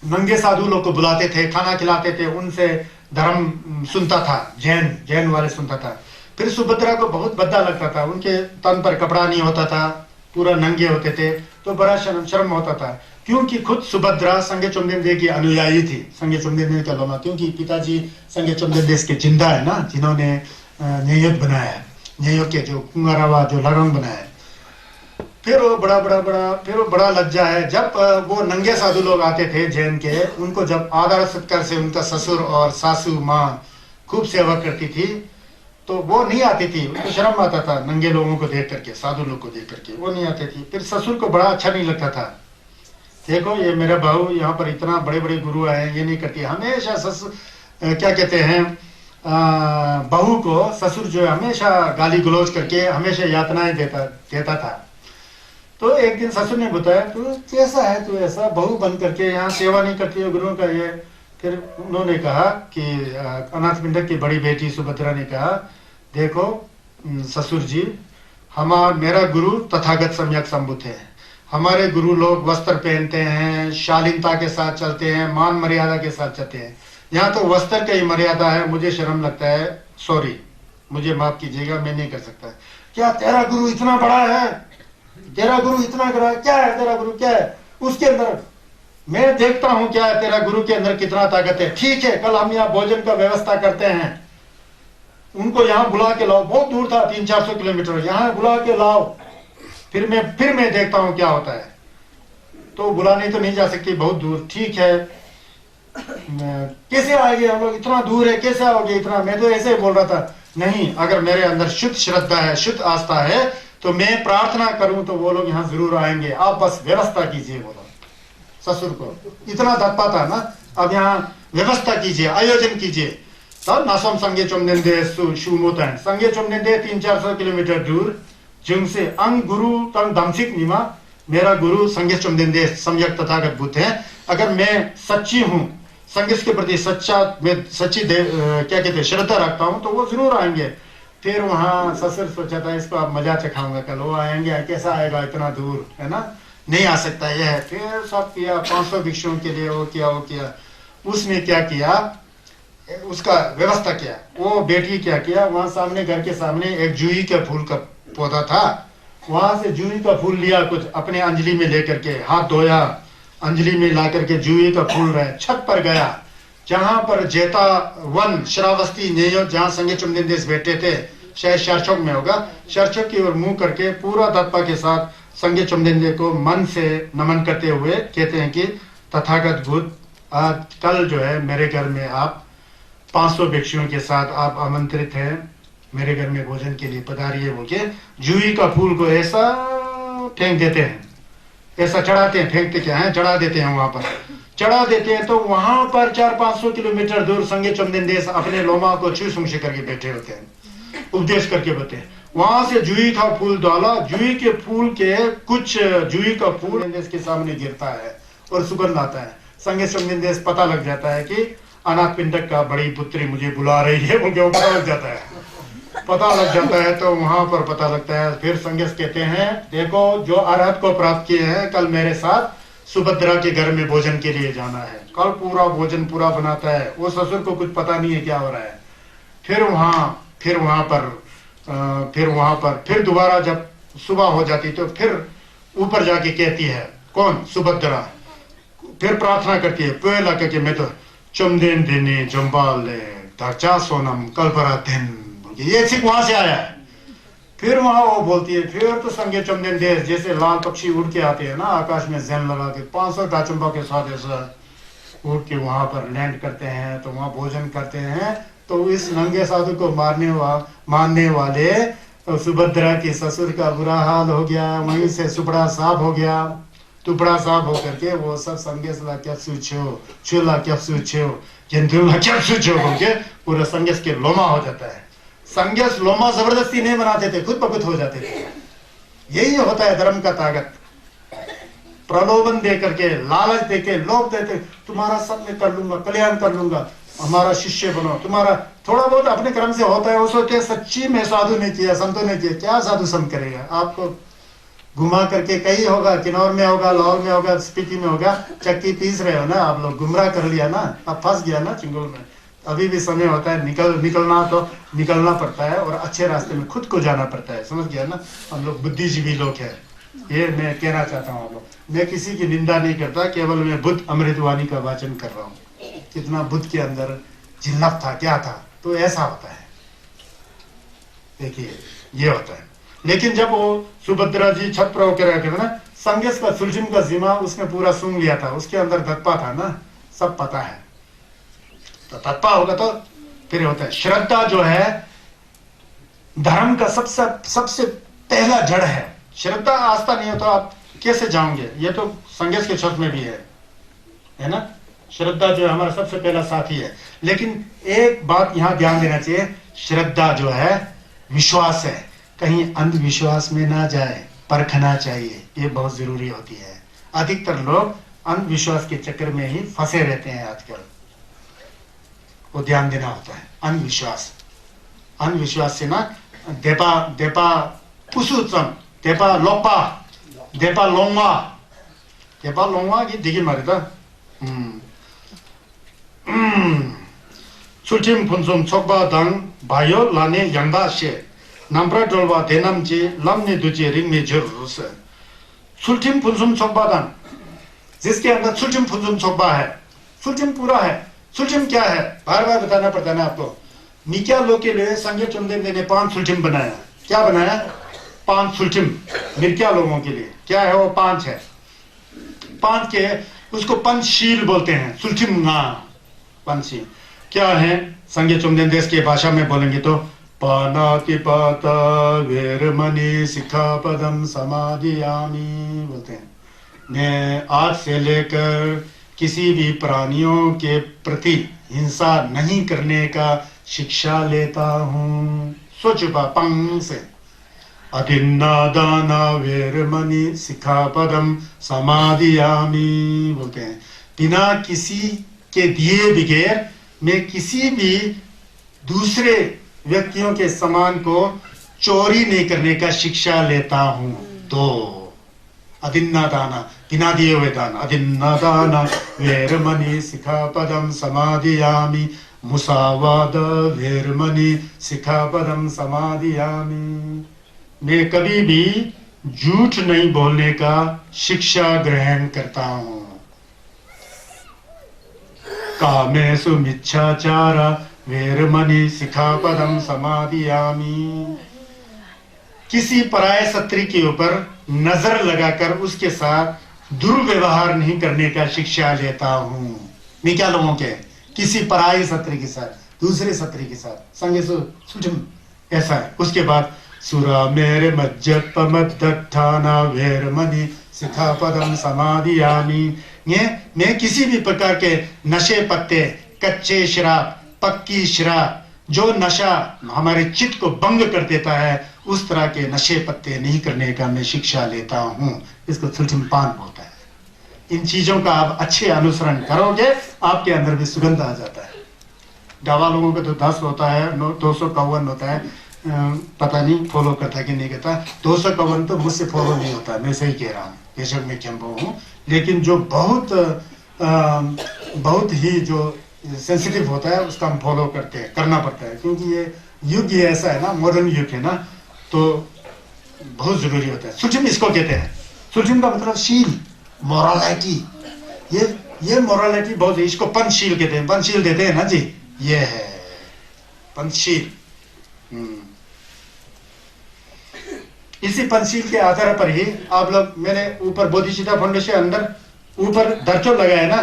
नंगे साधु लोग को बुलाते थे, खाना खिलाते थे, उनसे धर्म सुनता था, जैन वाले सुनता था। फिर सुभद्रा को बहुत भद्दा लगता था, उनके तन पर कपड़ा नहीं होता था, पूरा नंगे होते थे, तो बड़ा शर्म होता था। क्योंकि खुद सुभद्रा संगे चुमदिन दे की अनुयायी थी, संगे चुमदिन दे का लोमा, क्योंकि पिताजी संगे चुमदिन देश के जिंदा है ना, जिन्होंने न्यायुक्त बनाया है, न्यायुक्त के जो कुंगारावा जो लगंग बनाया है। फिर वो बड़ा लज्जा है, जब वो नंगे साधु लोग आते थे जैन के, उनको जब आदर सत्कार से उनका ससुर और सासू माँ खूब सेवा करती थी, तो वो नहीं आती थी, उनको शर्म आता था नंगे लोगों को देख करके, साधु लोग को देख करके वो नहीं आती थी। फिर ससुर को बड़ा अच्छा नहीं लगता था, देखो ये मेरा बहू यहाँ पर इतना बड़े बड़े गुरु आए, ये नहीं करती। हमेशा ससुर क्या कहते हैं, बहू को ससुर जो है हमेशा गाली गलौज करके हमेशा यातनाएं देता था। तो एक दिन ससुर ने बताया, तू कैसा है, तू ऐसा बहू बन करके यहाँ सेवा नहीं करती है गुरुओं का ये। फिर उन्होंने कहा कि अनाथ पिंडक की बड़ी बेटी सुभद्रा ने कहा, देखो ससुर जी, मेरा गुरु तथागत सम्यक संबुद्ध है। हमारे गुरु लोग वस्त्र पहनते हैं, शालीनता के साथ चलते हैं, मान मर्यादा के साथ चलते हैं। यहाँ तो वस्त्र का ही मर्यादा है, मुझे शर्म लगता है, सॉरी, मुझे माफ कीजिएगा, मैं नहीं कर सकता। क्या तेरा गुरु इतना बड़ा है, तेरा गुरु इतना बड़ा, क्या है तेरा गुरु, क्या है उसके अंदर, मैं देखता हूं क्या है तेरा गुरु के अंदर कितना ताकत है। ठीक है, कल हम यहाँ भोजन का व्यवस्था करते हैं, उनको यहाँ बुला के लाओ, बहुत दूर था 300-400 किलोमीटर, यहाँ बुला के लाओ, फिर मैं देखता हूं क्या होता है। तो बुलाने तो नहीं जा सकती, बहुत दूर, ठीक है, कैसे आएंगे हम लोग, इतना दूर है, कैसे आओगे इतना। मैं तो ऐसे ही बोल रहा था, नहीं, अगर मेरे अंदर शुद्ध श्रद्धा है, शुद्ध आस्था है, तो मैं प्रार्थना करूं तो वो लोग यहाँ जरूर आएंगे, आप बस व्यवस्था कीजिए। बोलो ससुर को, इतना दत्ता था ना, अब यहाँ व्यवस्था कीजिए, आयोजन कीजिए। तब नासम संगे चुमदिन दे शुमोता है, संगे चुमदिन दे 300-400 किलोमीटर दूर जिन से अंग गुरु तंग दमसिक निमा, मेरा गुरु संगे चुमदिन दे सम्यक तथागत बुद्ध है। अगर मैं सच्ची हूँ, संगीत के प्रति सच्ची क्या कहते हैं श्रद्धा रखता हूँ, तो वो जरूर आएंगे। फिर वहां ससुर सोचा था इसको अब मजा चखाऊंगा, कल वो आएंगे, कैसा आएगा इतना दूर, है ना, नहीं आ सकता यह है। फिर सब किया 500 भिक्षुओं के लिए, वो किया। उसने क्या किया, उसका व्यवस्था किया। वो बेटी क्या किया, वहां सामने घर के सामने एक जूही के फूल का पौधा था, वहां से जूही का फूल लिया, कुछ अपने अंजलि में लेकर के हाथ धोया, अंजलि में ला करके जूही का फूल रहे, छत पर गया जहां पर जेता वन श्रावस्ती नेयो जहां संगे चुमदिन देश बैठे थे, शायद शरचोक में होगा, शरचोक की ओर मुंह करके पूरा दत्पा के साथ संगे चुमदिन देश को मन से नमन करते हुए कहते हैं कि तथागत बुद्ध, आज कल जो है मेरे घर में आप 500 भिक्षुओं के साथ आप आमंत्रित हैं, मेरे घर में भोजन के लिए पधारिए बोल के जूही का फूल को ऐसा फेंक देते हैं, ऐसा चढ़ाते हैं, फेंकते क्या है, चढ़ा देते हैं, वहां पर चढ़ा देते हैं। तो वहां पर 400-500 किलोमीटर दूर संगे चुमदिन देश अपने लोमा को छू सुंग करके बैठे होते हैं, उपदेश करके बैठे हैं। वहां से जूही का फूल डाला, जूही के फूल के कुछ जूही का फूल देश के सामने गिरता है और सुगंध आता है। संगे चुमदिन देश पता लग जाता है कि अनाथ पिंडक का बड़ी पुत्री मुझे बुला रही है, उनके पता लग जाता है, पता लग जाता है तो वहां पर पता लगता है। फिर संगेश कहते हैं देखो जो अरहत को प्राप्त किए हैं कल मेरे साथ सुभद्रा के घर में भोजन के लिए जाना है। कल पूरा भोजन पूरा बनाता है, वो ससुर को कुछ पता नहीं है क्या हो रहा है। फिर वहां पर फिर दोबारा जब सुबह हो जाती तो फिर ऊपर जाके कहती है कौन, सुभद्रा, फिर प्रार्थना करती है पहला करके मैं तो चमदेन देने जम्बाल धाचा सोनम कल्परा दिन, ये सिर्फ वहां से आया है। फिर वहां वो बोलती है, फिर तो संगे चमदेन देश जैसे लाल पक्षी उड़ के आते हैं ना आकाश में जैन लगा के 500 डाचुंबा के साथ ऐसा उड़ के वहां पर लैंड करते हैं, तो वहां भोजन करते हैं। तो इस नंगे साधु को मारने वाले तो सुभद्रा के ससुर का बुरा हाल हो गया, वहीं से सुपड़ा साफ हो गया। टुकड़ा साफ होकर के वो सब संगेश ला क्या सूछो चूल्हा क्या सूछो जंतुला क्या सूछो बोल के पूरा संगेश के लोमा हो जाता है। संगेश लोमा जबरदस्ती नहीं बनाते थे, खुद ब खुद हो जाते थे। यही होता है धर्म का ताकत। प्रलोभन दे करके, लालच दे के, लोभ देते, तुम्हारा सब में कर लूंगा, कल्याण कर लूंगा, हमारा शिष्य बनो, तुम्हारा थोड़ा बहुत अपने क्रम से होता है। उसको क्या सच्ची में साधु ने किया, संतों ने किया, क्या साधु संत करेगा? आपको घुमा करके कहीं होगा, किन्नौर में होगा, लाहौर में होगा, स्पीति में होगा, चक्की पीस रहे हो ना आप लोग, गुमराह कर लिया ना, अब फंस गया ना चिंगुल में। अभी भी समय होता है, निकलना तो निकलना पड़ता है और अच्छे रास्ते में खुद को जाना पड़ता है, समझ गया ना। हम लोग बुद्धिजीवी लोग हैं, ये मैं कहना चाहता हूँ। आप लोग, मैं किसी की निंदा नहीं करता, केवल मैं बुद्ध अमृतवाणी का वाचन कर रहा हूँ। कितना बुद्ध के अंदर जिल्लत था, क्या था, तो ऐसा होता है। देखिए ये होता है। लेकिन जब वो सुभद्रा जी छत पर होकर रखे थे ना, संगेश का सुलझुम का जिम्मा उसने पूरा सूंघ लिया था, उसके अंदर धप्पा था ना, सब पता है। तो धप्पा होगा तो फिर होता है। श्रद्धा जो है धर्म का सबसे पहला जड़ है। श्रद्धा आस्था नहीं हो तो आप कैसे जाओगे? ये तो संगेश के शब्द में भी है ना। श्रद्धा जो है हमारा सबसे पहला साथी है। लेकिन एक बात यहां ध्यान देना चाहिए, श्रद्धा जो है विश्वास है, कहीं अंधविश्वास में ना जाए, परखना चाहिए, ये बहुत जरूरी होती है। अधिकतर लोग अंधविश्वास के चक्कर में ही फंसे रहते हैं आजकल, वो ध्यान देना होता है। अंधविश्वास से ना देपा पुसुचम देपा लोंगा की दिखी मारे था। 출tim 분som 촉바당 바요 라네 양다시 남브라 돌바 대남지 람네 두지 링네 저르스 출tim 분som 촉바당, जिसके अंदर सुलझम फुलझम ছোকবা है, सुलझम पूरा है। सुलझम क्या है बार बार बताना पड़ता है ना आपको। मिक्या लोग के लिए संजय चंदेन ने 5 सुलझम बनाया। क्या बनाया? 5 सुलझम मिर्क्या लोगों के लिए। क्या है वो? 5 है। 5 के उसको पंचशील बोलते हैं। सुलझम पंचशील क्या है? संजय चंदेन देश के भाषा में बोलेंगे तो पानातिपाता वेरमणि सिक्खापदम समाधियामि बोलते हैं। मैं आज से लेकर किसी भी प्राणियों के प्रति हिंसा नहीं करने का शिक्षा लेता हूँ। सोचुपा पंग से अदिन्नादाना वेरमणि सिक्खापदम समाधियामि बोलते हैं। बिना किसी के दिए बगैर मैं किसी भी दूसरे व्यक्तियों के सामान को चोरी नहीं करने का शिक्षा लेता हूँ। तो अदिन्नादाना बिना दिए हुए दान, अदिन्नादाना वेरमणि सिक्खापदम समाधियामि मुसावाद वेरमणि सिक्खापदम समाधियामि। मैं कभी भी झूठ नहीं बोलने का शिक्षा ग्रहण करता हूँ। कामेषु मिच्छाचार वेरमणि सिक्खापदम समाधियामि। किसी पराये स्त्री के ऊपर नजर लगाकर उसके साथ दुर्व्यवहार नहीं करने का शिक्षा लेता हूँ। मैं क्या लोगों के किसी पराये स्त्री के साथ, दूसरे स्त्री के साथ संगे सुजम ऐसा है। उसके बाद सुरा मेरे मज्जपमद्दत्थाना वेरमणि सिक्खापदम समाधियामि। मैं किसी भी प्रकार के नशे पत्ते, कच्चे शराब, पक्की शराब, जो नशा हमारे चित्त को भंग कर देता है, उस तरह के नशे पत्ते नहीं करने का मैं शिक्षा लेता हूँ। इसको सुलझमपान बोलता है। इन चीजों का आप अच्छे अनुसरण करोगे, आपके अंदर भी सुगंध आ जाता है। दवा लोगों का तो 10 होता है, 251 होता है, पता नहीं फॉलो करता कि नहीं करता। 251 तो मुझसे फॉलो नहीं होता, मैं सही कह रहा हूँ, बेशक मैं चंपो हूँ, लेकिन जो बहुत ही जो सेंसिटिव होता है उसका हम फॉलो करते हैं, करना पड़ता है, क्योंकि ये युग ही ऐसा है ना, मॉडर्न युग है ना, तो बहुत जरूरी होता है। सुचिम इसको कहते हैं, सुचिम का मतलब शील, मोरालिटी। ये मोरालिटी बहुत, इसको पंचशील कहते हैं, पंचशील देते हैं ना जी, ये है पंचशील। इसी पंचशील के आधार पर ही आप लोग, मैंने ऊपर बोधिचित्ता फाउंडेशन अंदर ऊपर दर्चो लगाया ना,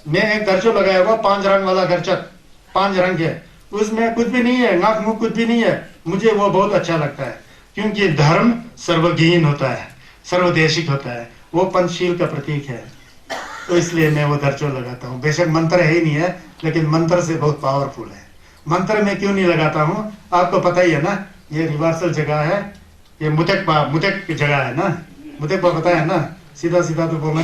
मैं एक दर्चो लगाया हुआ 5 रंग वाला दर्चो, 5 रंग है, उसमें कुछ भी नहीं है, नाक मुख कुछ भी नहीं है, मुझे वो बहुत अच्छा लगता है, क्योंकि धर्म सर्वगीन होता है, सर्वदेशिक होता है, वो पंचशील का प्रतीक है, तो इसलिए मैं वो दर्चो लगाता हूँ। बेशक मंत्र है ही नहीं है, लेकिन मंत्र से बहुत पावरफुल है। मंत्र में क्यों नहीं लगाता हूँ, आपको पता ही है ना, ये रिवर्सल जगह है, ये मुतेक की जगह है ना, मुतेक पता है ना, सीधा सीधा तो बोलना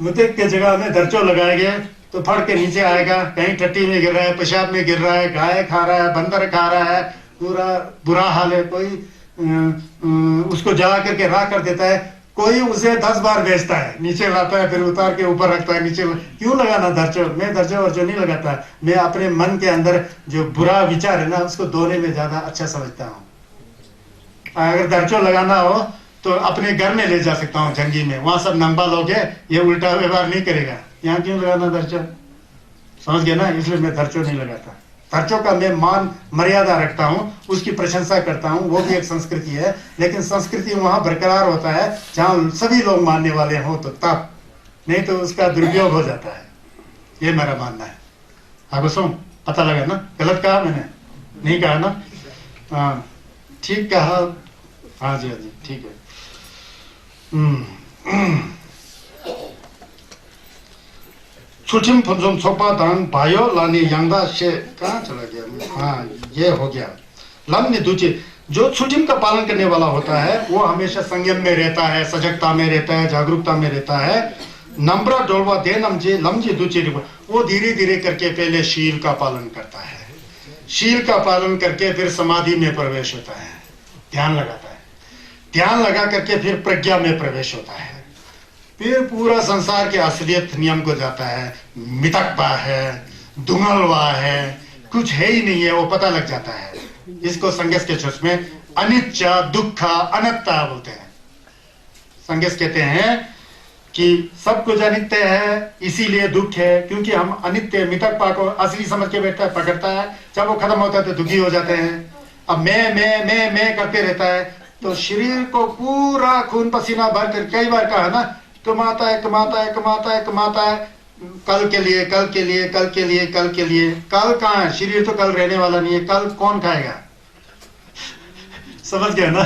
मुतेक के जगह में दर्चो लगाए गए तो फड़ के नीचे आएगा, कहीं टट्टी में गिर रहा है, पेशाब में गिर रहा है, गाय खा रहा है, बंदर खा रहा है, पूरा बुरा हाल है, कोई उसको जला करके राख कर देता है, कोई उसे 10 बार बेचता है, नीचे लाता है, फिर उतार के ऊपर रखता है, नीचे। क्यों लगाना दर्चो, मैं दर्चो वर्चो नहीं लगाता, मैं अपने मन के अंदर जो बुरा विचार है ना उसको धोने में ज्यादा अच्छा समझता हूँ। अगर दर्चो लगाना हो तो अपने घर में ले जा सकता हूँ, जंगी में, वहां सब नंबा लोग है, ये उल्टा व्यवहार नहीं करेगा, यहाँ क्यों लगाना दर्चो, समझ गए ना, इसलिए मैं दर्चो नहीं लगाता। दर्चो का मैं मान मर्यादा रखता हूँ, उसकी प्रशंसा करता हूँ, वो भी एक संस्कृति है, लेकिन संस्कृति वहां बरकरार होता है जहां सभी लोग मानने वाले हो, तो तब, नहीं तो उसका दुरुपयोग हो जाता है, ये मेरा मानना है। आपको सुन पता लगा ना, गलत कहा मैंने, नहीं कहा ना, हाँ ठीक कहा, हाँ जी हाँ जी ठीक है। सुचिम फुंजुम सोपा दान भायो लानी यंगा से, कहाँ चला गया, हाँ ये हो गया। लम ने दूचे, जो सुचिम का पालन करने वाला होता है वो हमेशा संयम में रहता है, सजगता में रहता है, जागरूकता में रहता है। नम्रा डोलवा दे नमजे लमजे दूचे, वो धीरे धीरे करके पहले शील का पालन करता है, शील का पालन करके फिर समाधि में प्रवेश होता है, ध्यान लगाता है, ध्यान लगा करके फिर प्रज्ञा में प्रवेश होता है, फिर पूरा संसार के असलियत नियम को जाता है, मितकबा है, दुंगलवा है, कुछ है ही नहीं है, वो पता लग जाता है। इसको संगस के चुस में अनित्य दुख अनत्ता बोलते हैं। संगस कहते हैं कि सब कुछ अनित्य है, इसीलिए दुख है, क्योंकि हम अनित्य मितकबा को असली समझ के बैठता है, पकड़ता है, जब वो खत्म होता है तो दुखी हो जाते हैं। अब मैं करते रहता है, तो शरीर को पूरा खून पसीना भर कर, कई बार कहा ना, कमाता है कमाता है कमाता है कमाता है, कल के लिए कल के लिए कल के लिए कल के लिए, कल कहाँ है, शरीर तो कल रहने वाला नहीं है, कल कौन खाएगा समझ गया ना।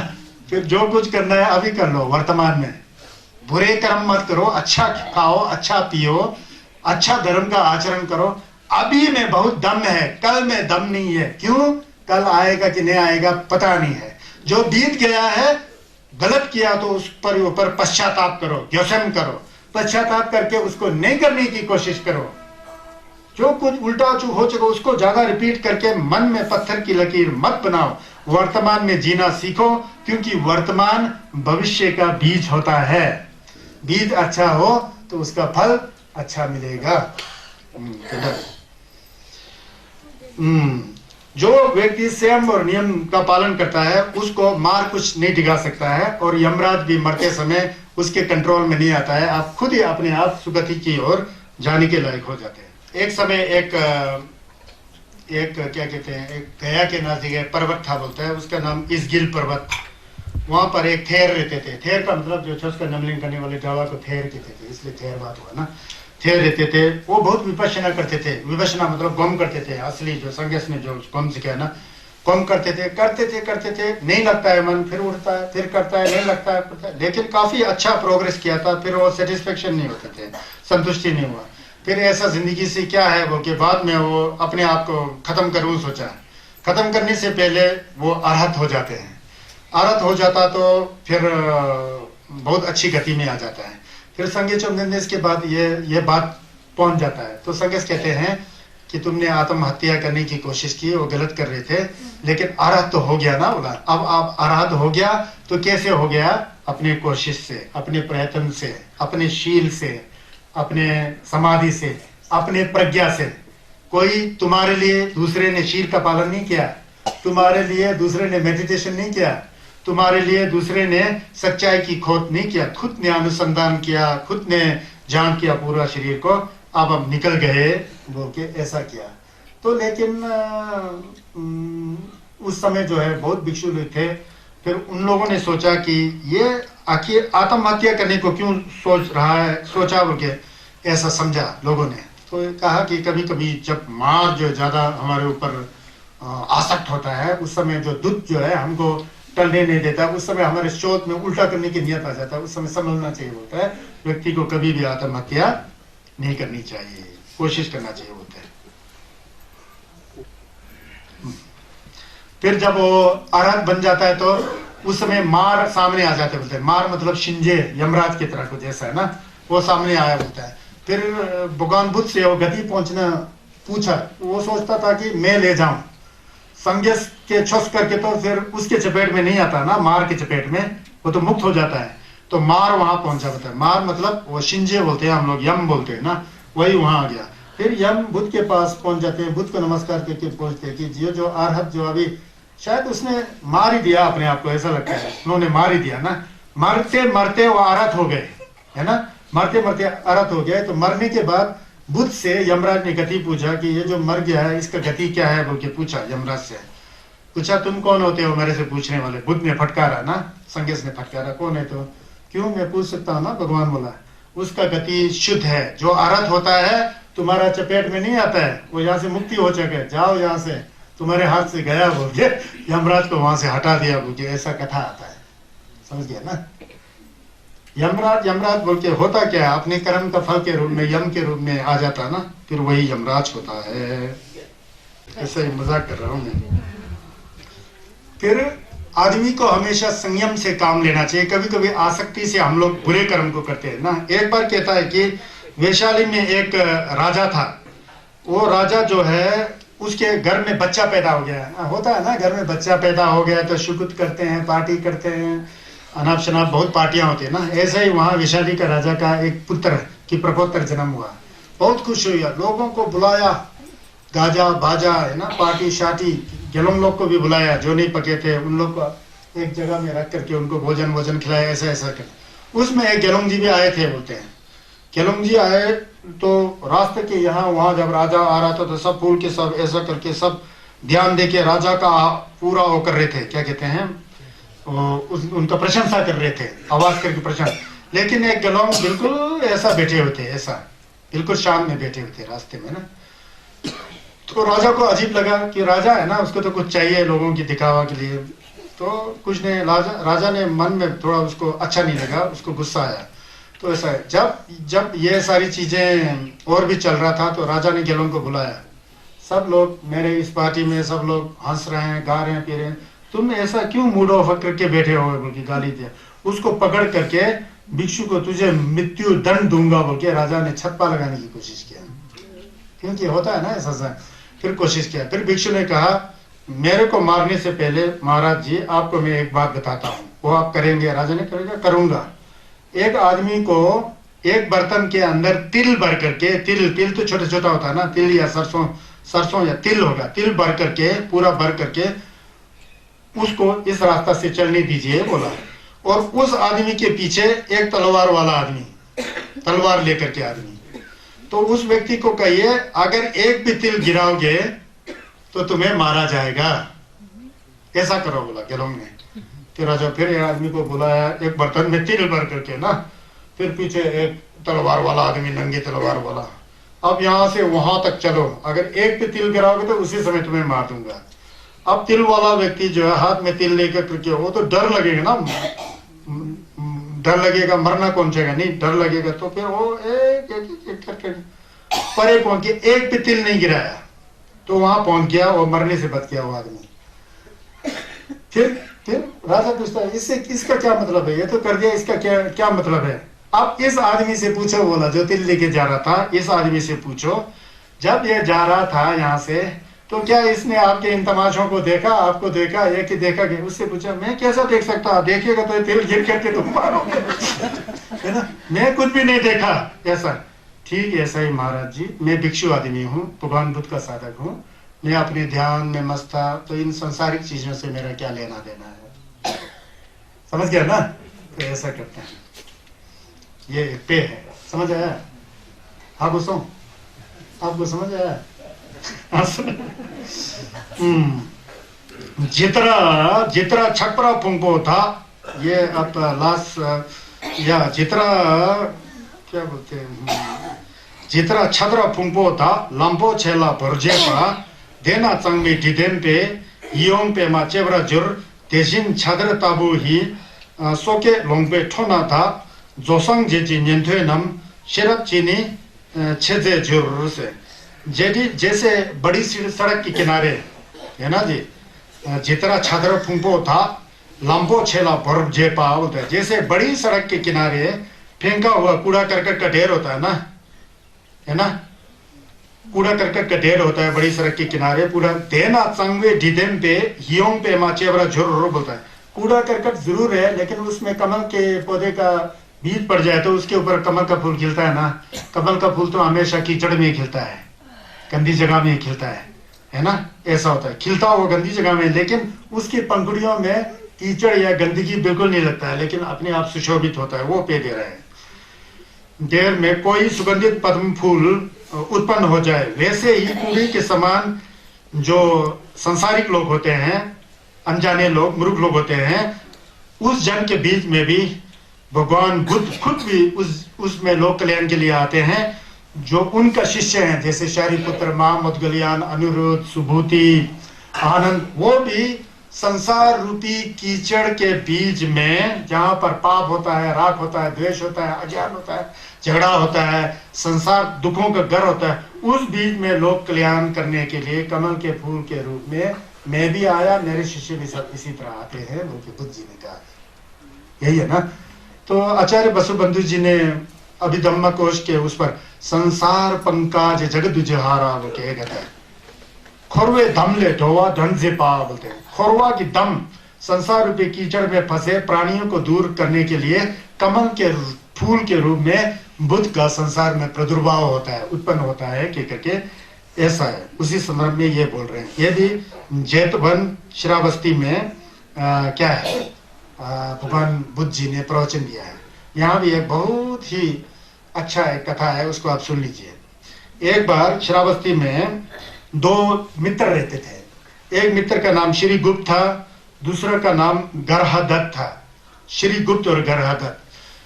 फिर जो कुछ करना है अभी कर लो, वर्तमान में, बुरे कर्म मत करो, अच्छा खाओ, अच्छा पियो, अच्छा धर्म का आचरण करो। अभी में बहुत दम है, कल में दम नहीं है। क्यों, कल आएगा कि नहीं आएगा पता नहीं है। जो बीत गया है, गलत किया तो उस पर ऊपर पश्चाताप करो, व्यसन करो, पश्चाताप करके उसको नहीं करने की कोशिश करो। जो कुछ उल्टा हो चुका उसको ज्यादा रिपीट करके मन में पत्थर की लकीर मत बनाओ। वर्तमान में जीना सीखो, क्योंकि वर्तमान भविष्य का बीज होता है। बीज अच्छा हो तो उसका फल अच्छा मिलेगा। जो व्यक्ति संयम और नियम का पालन करता है उसको मार कुछ नहीं डिगा सकता है, और यमराज भी मरते समय उसके कंट्रोल में नहीं आता है। आप खुद ही अपने आप सुगति की ओर जाने के लायक हो जाते हैं। एक समय एक क्या कहते हैं, एक गया के नजदीक एक पर्वत था, बोलता है, उसका नाम इसगिल पर्वत। वहां पर एक थेर रहते थे। थेर का मतलब जो है उसका नमलिंग करने वाले जावा को थेर कहते थे, इसलिए थेर बात हुआ ना। थेर रहते थे, वो बहुत विपश्यना करते थे। विपश्यना मतलब गम करते थे। असली जो संगस ने जो गम सिखाया ना, गम करते थे, नहीं लगता है मन, फिर उठता है, फिर करता है, नहीं लगता है, लेकिन काफी अच्छा प्रोग्रेस किया था। फिर वो सेटिस्फेक्शन नहीं होते थे, संतुष्टि नहीं हुआ। फिर ऐसा जिंदगी से क्या है वो कि बाद में वो अपने आप को खत्म करूं सोचा। खत्म करने से पहले वो अरहत हो जाते हैं। अरहत हो जाता तो फिर बहुत अच्छी गति में आ जाता है। फिर संगेश के बाद ये बात पहुंच जाता है। तो संगेश कहते हैं कि तुमने आत्महत्या करने की कोशिश की, वो गलत कर रहे थे, लेकिन अरहत तो हो गया ना। बोला अब आप अरहत हो गया तो कैसे हो गया? अपने कोशिश से, अपने प्रयत्न से, अपने शील से, अपने समाधि से, अपने प्रज्ञा से। कोई तुम्हारे लिए दूसरे ने शील का पालन नहीं किया, तुम्हारे लिए दूसरे ने मेडिटेशन नहीं किया, तुम्हारे लिए दूसरे ने सच्चाई की खोज नहीं किया, खुद ने अनुसंधान किया, खुद ने जान किया पूरा शरीर को, अब हम निकल गए बोल के ऐसा किया। तो लेकिन उस समय जो है बहुत भिक्षु लोग थे। फिर उन लोगों ने सोचा कि ये आखिर आत्महत्या करने को क्यों सोच रहा है, सोचा बोल के ऐसा समझा लोगों ने। तो कहा कि कभी कभी जब मार जो ज्यादा हमारे ऊपर आसक्त होता है, उस समय जो दुख जो है हमको टलने नहीं देता, उस समय हमारे शोध में उल्टा करने की नियत आ जाता है, उस समय समझना चाहिए बोलता है व्यक्ति को कभी भी आत्महत्या नहीं करनी चाहिए, कोशिश करना चाहिए बोलता है। फिर जब वो अरहत बन जाता है तो उस समय मार सामने आ जाते बोलते हैं। मार मतलब शिंजे, यमराज की तरह कुछ ऐसा है ना, वो सामने आया बोलता है। फिर भगवान बुद्ध से वो गति पहुंचना पूछा, वो सोचता था कि मैं ले जाऊं संगेस के छुस करके, तो फिर उसके चपेट में नहीं आता ना, मार के चपेट में वो तो मुक्त हो जाता है। तो मार वहां पहुंचा बोलता है। मार मतलब वो शिंजे बोलते हैं, हम लोग यम बोलते हैं ना, वही वहां आ गया। फिर यम बुद्ध के पास पहुंच जाते हैं, बुद्ध को नमस्कार करके पूछते हैं कि ये जो अरहत जो अभी शायद उसने मार ही दिया अपने आप को, ऐसा लगता है उन्होंने मार ही दिया ना, मरते मरते वो अरहत हो गए है ना, मरते मरते अरहत हो गए। तो मरने के बाद बुद्ध से यमराज ने गति पूछा कि ये जो मर गया है इसका गति क्या है बोल के पूछा। यमराज से पूछा तुम कौन होते हो मेरे से पूछने वाले? बुद्ध ने फटकारा ना, संगेस ने फटकारा, कौन है तो? क्यों, मैं पूछ सकता हूँ ना, भगवान बोला उसका गति शुद्ध है, जो अरहत होता है तुम्हारा चपेट में नहीं आता है, वो यहाँ से मुक्ति हो चुका है, जाओ यहाँ से, तुम्हारे हाथ से गया बोल के यमराज को वहां से हटा दिया बोल के ऐसा कथा आता है, समझ गया ना। यमराज बोल के होता क्या है, अपने कर्म का फल के रूप में यम के रूप में आ जाता है ना, फिर वही यमराज होता है। ऐसा ही मजाक कर रहा हूं मैं। फिर आदमी को हमेशा संयम से काम लेना चाहिए। कभी कभी आसक्ति से हम लोग बुरे कर्म को करते हैं ना। एक बार कहता है कि वैशाली में एक राजा था, वो राजा जो है उसके घर में बच्चा पैदा हो गया, होता है ना, घर में बच्चा पैदा हो गया तो शुकुत करते हैं, पार्टी करते हैं, अनाप शनाप बहुत पार्टियां होती है ना। ऐसे ही वहां वैशाली का राजा का एक पुत्र की प्रपोत्र जन्म हुआ, बहुत खुश हुई, लोगों को बुलाया, गाजा बाजा है ना, पार्टी शार्टी, गेलोंग लोग को भी बुलाया जो नहीं पके थे, उन लोग को एक जगह में रख करके उनको भोजन वोजन खिलाया, ऐसा ऐसा कर। उसमें एक गेलोंग जी भी आए थे बोलते हैं। गेलोंग जी आए तो रास्ते के यहाँ वहां जब राजा आ रहा था तो सब फूल के सब ऐसा करके सब ध्यान दे के राजा का पूरा वो कर रहे थे, क्या कहते हैं, उनका प्रशंसा कर रहे थे, आवाज करके प्रशंसा। लेकिन एक गेलोंग बिल्कुल ऐसा बैठे हुए थे, ऐसा बिल्कुल शाम में बैठे हुए थे रास्ते में ना। तो राजा को अजीब लगा कि राजा है ना, उसको तो कुछ चाहिए लोगों की दिखावा के लिए, तो कुछ ने राजा ने मन में थोड़ा उसको अच्छा नहीं लगा, उसको गुस्सा आया। तो ऐसा है, जब ये सारी चीजें और भी चल रहा था तो राजा ने गेलोंग को बुलाया, सब लोग मेरे इस पार्टी में सब लोग हंस रहे हैं, गा रहे हैं, पी रहे हैं, तुम ऐसा क्यों मूड ऑफ करके बैठे हो बोल के गाली दिया। उसको पकड़ करके भिक्षु को तुझे मृत्यु दंड दूंगा बोल के राजा ने छप्पा लगाने की कोशिश किया, क्योंकि होता है ना ऐसा। फिर कोशिश किया, फिर भिक्षु ने कहा मेरे को मारने से पहले महाराज जी आपको मैं एक बात बताता हूँ, वो आप करेंगे? राजा ने करेगा, करूंगा। एक आदमी को एक बर्तन के अंदर तिल भर करके, तिल तो छोटा छोटा होता है ना, तिल या सरसों या तिल होगा, तिल भर करके, पूरा भर करके उसको इस रास्ता से चलने दीजिए बोला। और उस आदमी के पीछे एक तलवार वाला आदमी, तलवार लेकर के आदमी, तो उस व्यक्ति को कहिए अगर एक भी तिल गिराओगे तो तुम्हें मारा जाएगा, ऐसा करो बोला गेलोंग ने। फिर राजा फिर आदमी को बुलाया, एक बर्तन में तिल भर करके ना, फिर पीछे एक तलवार वाला आदमी, नंगी तलवार वाला, अब यहाँ से वहां तक चलो, अगर एक भी तिल गिराओगे तो उसी समय तुम्हें मार दूंगा। अब तिल वाला व्यक्ति जो है हाथ में तिल लेकर करके, वो तो डर लगेगा ना, डर लगेगा, मरना कौन चाहेगा, नहीं डर लगेगा, तो फिर वो एक करके परे पहुंच के एक भी तिल नहीं गिराया, तो वहां पहुंच गया, वो मरने से बच गया वो आदमी। फिर राजा पूछता है इससे इसका क्या मतलब है, ये तो कर दिया, इसका क्या मतलब है? अब इस आदमी से पूछो बोला, जो तिल लेके जा रहा था, इस आदमी से पूछो जब ये जा रहा था यहाँ से, तो क्या इसने आपके इन तमाशों को देखा, आपको देखा, एक ही देखा कि उससे पूछा मैं कैसा देख सकता, देखिएगा तो तेल गिर करके तुम मारोगे है ना, मैं कुछ भी नहीं देखा ऐसा। ठीक ऐसा ही महाराज जी, मैं भिक्षु आदमी हूँ, भगवान बुद्ध का साधक हूँ, मैं अपने ध्यान में मस्त था, तो इन सांसारिक चीजों से मेरा क्या लेना देना है, समझ गया ना। तो ऐसा करते हैं, ये पे है, समझ आया आपको? आपको समझ आया? जितरा जितरा छपरा पुंगपो था, ये अब लास्ट या जितरा क्या बोलते हैं, जितरा छतरा पुंगपो था लंबो छेला भरजेपा देना चंगमी डिदेन पे योंग पे मा चेवरा जुर देशिन छदर ताबू ही सोके लोंग पे ठोना था जोसंग जेजी नियंत्रण नम शेरप चीनी छेजे जुर से जेडी जैसे बड़ी सड़क के किनारे है ना जी, जितना छात्र फुंपो था लंबो छेला भर जेपा होता है, जैसे बड़ी सड़क के किनारे फेंका हुआ कूड़ा करकट का ढेर होता है ना, कूड़ा करकट का ढेर होता है बड़ी सड़क के किनारे पूरा। देना चंगवे डिदेम पे हियोंग पे माचेवरा झुर बोलता है, कूड़ा करकट जरूर है लेकिन उसमें कमल के पौधे का बीज पड़ जाए तो उसके ऊपर कमल का फूल खिलता है ना। कमल का फूल तो हमेशा कीचड़ में खिलता है, गंदी जगह में खिलता है ना, ऐसा होता है, खिलता हुआ गंदी जगह में, लेकिन उसकी पंखुड़ियों में कीचड़ या गंदगी बिल्कुल नहीं लगता है, लेकिन अपने आप सुशोभित होता है, वो पे दे रहा है। देर में कोई सुगंधित पद्म फूल उत्पन्न हो जाए, वैसे ही कूड़े के समान जो संसारिक लोग होते हैं, अनजाने लोग, मूर्ख लोग होते हैं, उस जन के बीच में भी भगवान बुद्ध खुद भी उसमें लोक कल्याण के लिए आते हैं। जो उनका शिष्य हैं जैसे शारिपुत्र, मुद्गलयान, अनिरुद्ध, सुभूति, आनंद, वो भी संसार रूपी कीचड़ के बीच में जहां पर पाप होता है, राग होता है, द्वेष होता है, अज्ञान होता है, झगड़ा होता है, संसार दुखों का घर होता है, उस बीच में लोक कल्याण करने के लिए कमल के फूल के रूप में मैं भी आया, मेरे शिष्य भी सब इसी तरह आते हैं, उनके बुद्ध जी ने कहा, यही है ना। तो आचार्य बसुबंधु जी ने अभिधम्म कोश के उस पर संसार पंकाज जगत जुहारा वो कह कहता है, खोरवे दम ले ढोवा ढंग से पा बोलते हैं, खोरवा की दम संसार रूपी कीचड़ में फंसे प्राणियों को दूर करने के लिए कमल के फूल के रूप में बुद्ध का संसार में प्रादुर्भाव होता है, उत्पन्न होता है कि करके ऐसा है। उसी संदर्भ में ये बोल रहे हैं। ये भी जैतवन श्रावस्ती में क्या है, भगवान बुद्ध जी ने प्रवचन दिया है। यहाँ भी एक बहुत ही अच्छा एक कथा है, उसको आप सुन लीजिए। एक बार श्रावस्ती में दो मित्र रहते थे। एक मित्र का नाम श्री गुप्त था, दूसरा का नाम गर्हदत्त था। श्री गुप्त और गर्हदत्त।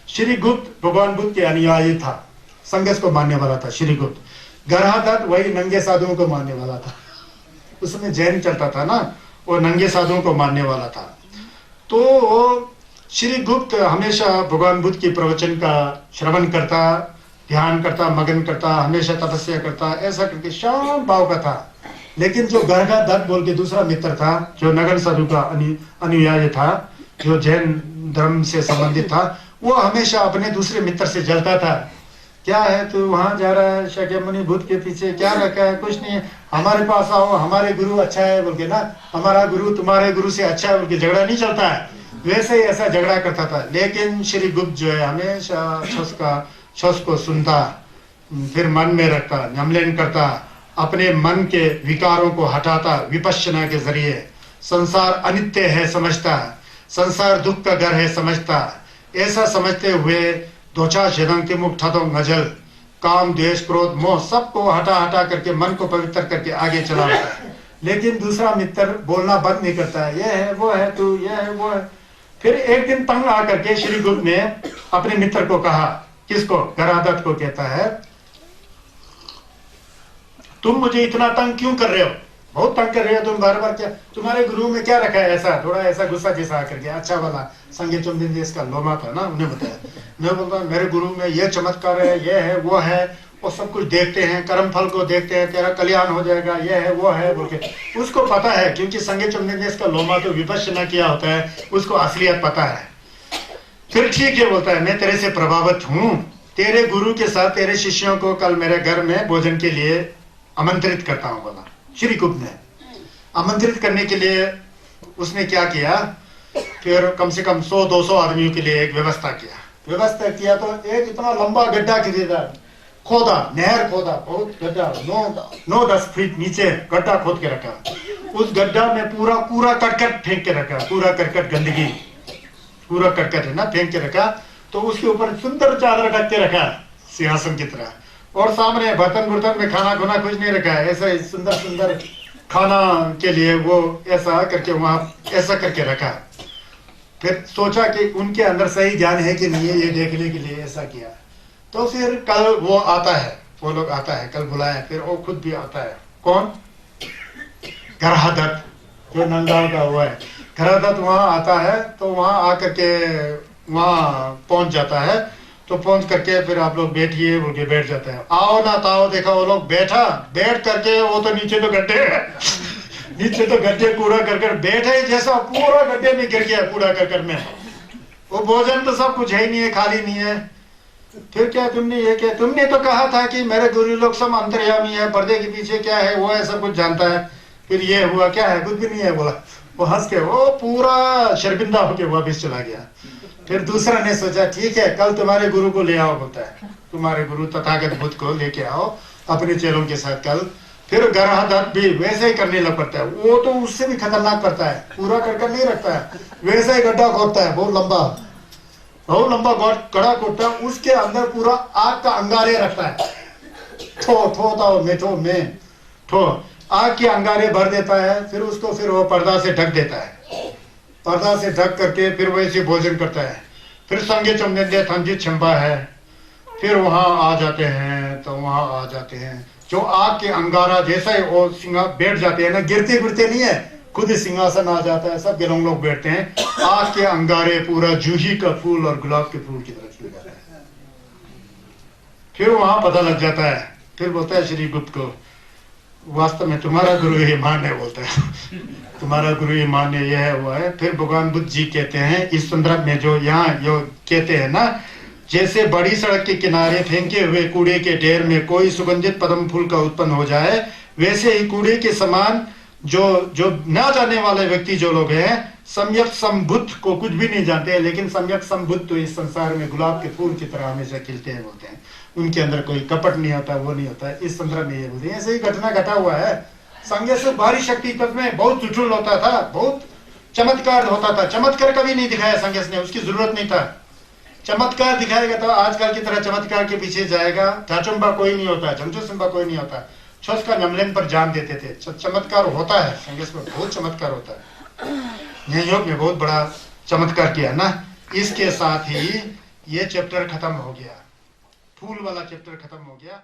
श्री गुप्त भगवान बुद्ध के अनुयायी था, संघर्ष को मानने वाला था श्री गुप्त। गर्हदत्त वही नंगे साधुओं को मानने वाला था, उसमें जैन चलता था ना, वो नंगे साधुओं को मानने वाला था। तो श्री गुप्त हमेशा भगवान बुद्ध की प्रवचन का श्रवण करता, ध्यान करता, मगन करता, हमेशा तपस्या करता, ऐसा करके शांत भाव का था। लेकिन जो गर्हदत्त बोल के दूसरा मित्र था, जो नगर साधु का अनुयायी था, जो जैन धर्म से संबंधित था, वो हमेशा अपने दूसरे मित्र से जलता था। क्या है तू वहां जा रहा है शाक्यमुनि बुद्ध के पीछे, क्या रखा है? कुछ नहीं है, हमारे पास आओ, हमारे गुरु अच्छा है बोल के ना, हमारा गुरु तुम्हारे गुरु से अच्छा है बोल के झगड़ा नहीं चलता है। वैसे ही ऐसा झगड़ा करता था। लेकिन श्री गुप्त जो है हमेशा छस को सुनता, फिर मन में रखता, नमलन करता, अपने मन के विकारों को हटाता विपश्यना के जरिए, संसार अनित्य है समझता, संसार दुख का घर है समझता। ऐसा समझते हुए दोचा शरंग के मुख ठतो नजल, काम द्वेष क्रोध मोह सबको हटा हटा करके मन को पवित्र करके आगे चला जाता है। लेकिन दूसरा मित्र बोलना बंद नहीं करता है, ये है वो है तू, ये है वो है। फिर एक दिन तंग आकर के श्री गुप्त ने अपने मित्र को कहा, किसको? गर्हदत्त को कहता है, तुम मुझे इतना तंग क्यों कर रहे हो? बहुत तंग कर रहे हो तुम बार बार, क्या तुम्हारे गुरु में क्या रखा है ऐसा? थोड़ा ऐसा गुस्सा जैसा आकर के, अच्छा वाला संगे चुम्बिन देश का लोमा था ना, उन्हें बताया। मैं बोलता मेरे गुरु में ये चमत्कार है, ये है वो है, वो सब कुछ देखते हैं, कर्म फल को देखते हैं, तेरा कल्याण हो जाएगा, ये है वो है बोल के। उसको पता है, क्योंकि संगे चुम्बिन देश का लोमा तो विपश्यना किया होता है, उसको असलियत पता है। फिर ठीक है बोलता है, मैं तेरे से प्रभावित हूँ, तेरे गुरु के साथ तेरे शिष्यों को कल मेरे घर में भोजन के लिए आमंत्रित करता हूँ बोला श्री गुप्त ने। आमंत्रित करने के लिए उसने क्या किया, फिर कम से कम 100-200 आदमियों के लिए एक व्यवस्था किया। तो एक इतना लंबा गड्ढा खोदा, नहर खोदा, बहुत गड्ढा 9-10 फीट नीचे गड्ढा खोद के रखा। उस गड्ढा में पूरा कूड़ा करकट फेंक के रखा, कूड़ा करकट गंदगी, पूरा करकट है ना, फेंक के रखा। तो उसके ऊपर सुंदर चादर ढक के रखा सिंहासन की तरह, और सामने बर्तन में खाना खुना कुछ नहीं रखा है, ऐसे सुंदर खाना के लिए वो ऐसा करके वहां ऐसा करके रखा। फिर सोचा कि उनके अंदर सही ज्ञान है कि नहीं है, ये देखने के लिए ऐसा किया। तो फिर कल वो आता है, वो लोग आता है, कल बुलाया, फिर वो खुद भी आता है। कौन? ग्रहदत्त, जो नंगाल का हुआ है। ग्रहदत्त वहां आता है, तो वहां आकर के वहां पहुंच जाता है। तो पहुंच करके फिर आप लोग बैठिए बोल के बैठ जाते हैं। आओ ना ताओ, देखा वो लोग बैठ करके, वो तो नीचे तो गड्ढे नीचे तो गड्ढे कूड़ा करकट बैठे, जैसा पूरा गड्ढे में गिर गया कूड़ा करकट में। वो भोजन तो सब कुछ है ही नहीं है, खाली नहीं है। फिर क्या तुमने तो कहा था कि मेरे गुरु लोग सब अंतर्यामी है, पर्दे के पीछे क्या है वो है, सब कुछ जानता है। फिर ये हुआ क्या है, कुछ भी नहीं है बोला। वो हंस के वो पूरा शर्मिंदा होके वापिस चला गया। फिर दूसरा ने सोचा ठीक है, कल तुम्हारे गुरु को ले आओ, बोलता है तुम्हारे गुरु तथागत बुद्ध को लेके आओ अपने चेलों के साथ कल। फिर ग्रहदत्त भी वैसे ही करने लग पड़ता है। वो तो उससे भी खतरनाक करता है, पूरा करके नहीं रखता है, वैसे ही गड्ढा खोदता है, बहुत लंबा गड्ढा खोदता है। उसके अंदर पूरा आग का अंगारे रखता है, ठो आग के अंगारे भर देता है। फिर उसको फिर वो पर्दा से ढक देता है, पर्दा से ढक करके फिर वैसे भोजन करता है। फिर संगे चमने थंजी छंबा है, फिर वहां आ जाते हैं। तो वहां आ जाते हैं, जो आग के अंगारा जैसा ही वो सिंहा बैठ जाते हैं ना, गिरते नहीं है, खुद ही सिंहासन आ जाता है, सब गेलों लोग बैठते हैं। आग के अंगारे पूरा जूही का फूल और गुलाब के फूल की तरह खिल जाता है। फिर वहां पता लग जाता है, फिर बोलता है श्री गुप्त को, वास्तव में तुम्हारा गुरु ही मान है, बोलता है तुम्हारा गुरु ही मान है, यह हुआ है। फिर भगवान बुद्ध जी कहते हैं इस संदर्भ में, जो यहाँ जो कहते हैं ना, जैसे बड़ी सड़क के किनारे फेंके हुए कूड़े के ढेर में कोई सुगंधित पद्म फूल का उत्पन्न हो जाए, वैसे ही कूड़े के समान जो ना जाने वाले व्यक्ति जो लोग हैं, सम्यक संबुद्ध को कुछ भी नहीं जानते हैं, लेकिन सम्यक संबुद्ध तो इस संसार में गुलाब के फूल की तरह हमेशा खिलते हैं, बोलते हैं। उनके अंदर कोई कपट नहीं होता, वो नहीं होता है। इस संदर्भ में ये बोलते हैं। ऐसे ही घटना घटा हुआ है। संज्ञा से भारी शक्ति तक में बहुत सुठुल होता था, बहुत चमत्कार होता था। चमत्कार कभी नहीं दिखाया संज्ञा ने, उसकी जरूरत नहीं था। चमत्कार दिखाएगा तो आजकल की तरह चमत्कार के पीछे जाएगा। चाचुम्बा कोई नहीं होता, चमचुसुम्बा कोई नहीं होता। छोस का नमलेन पर जान देते थे। चमत्कार होता है संज्ञा में, बहुत चमत्कार होता है। न्यूयॉर्क में बहुत बड़ा चमत्कार किया ना। इसके साथ ही ये चैप्टर खत्म हो गया, फूल वाला चैप्टर खत्म हो गया।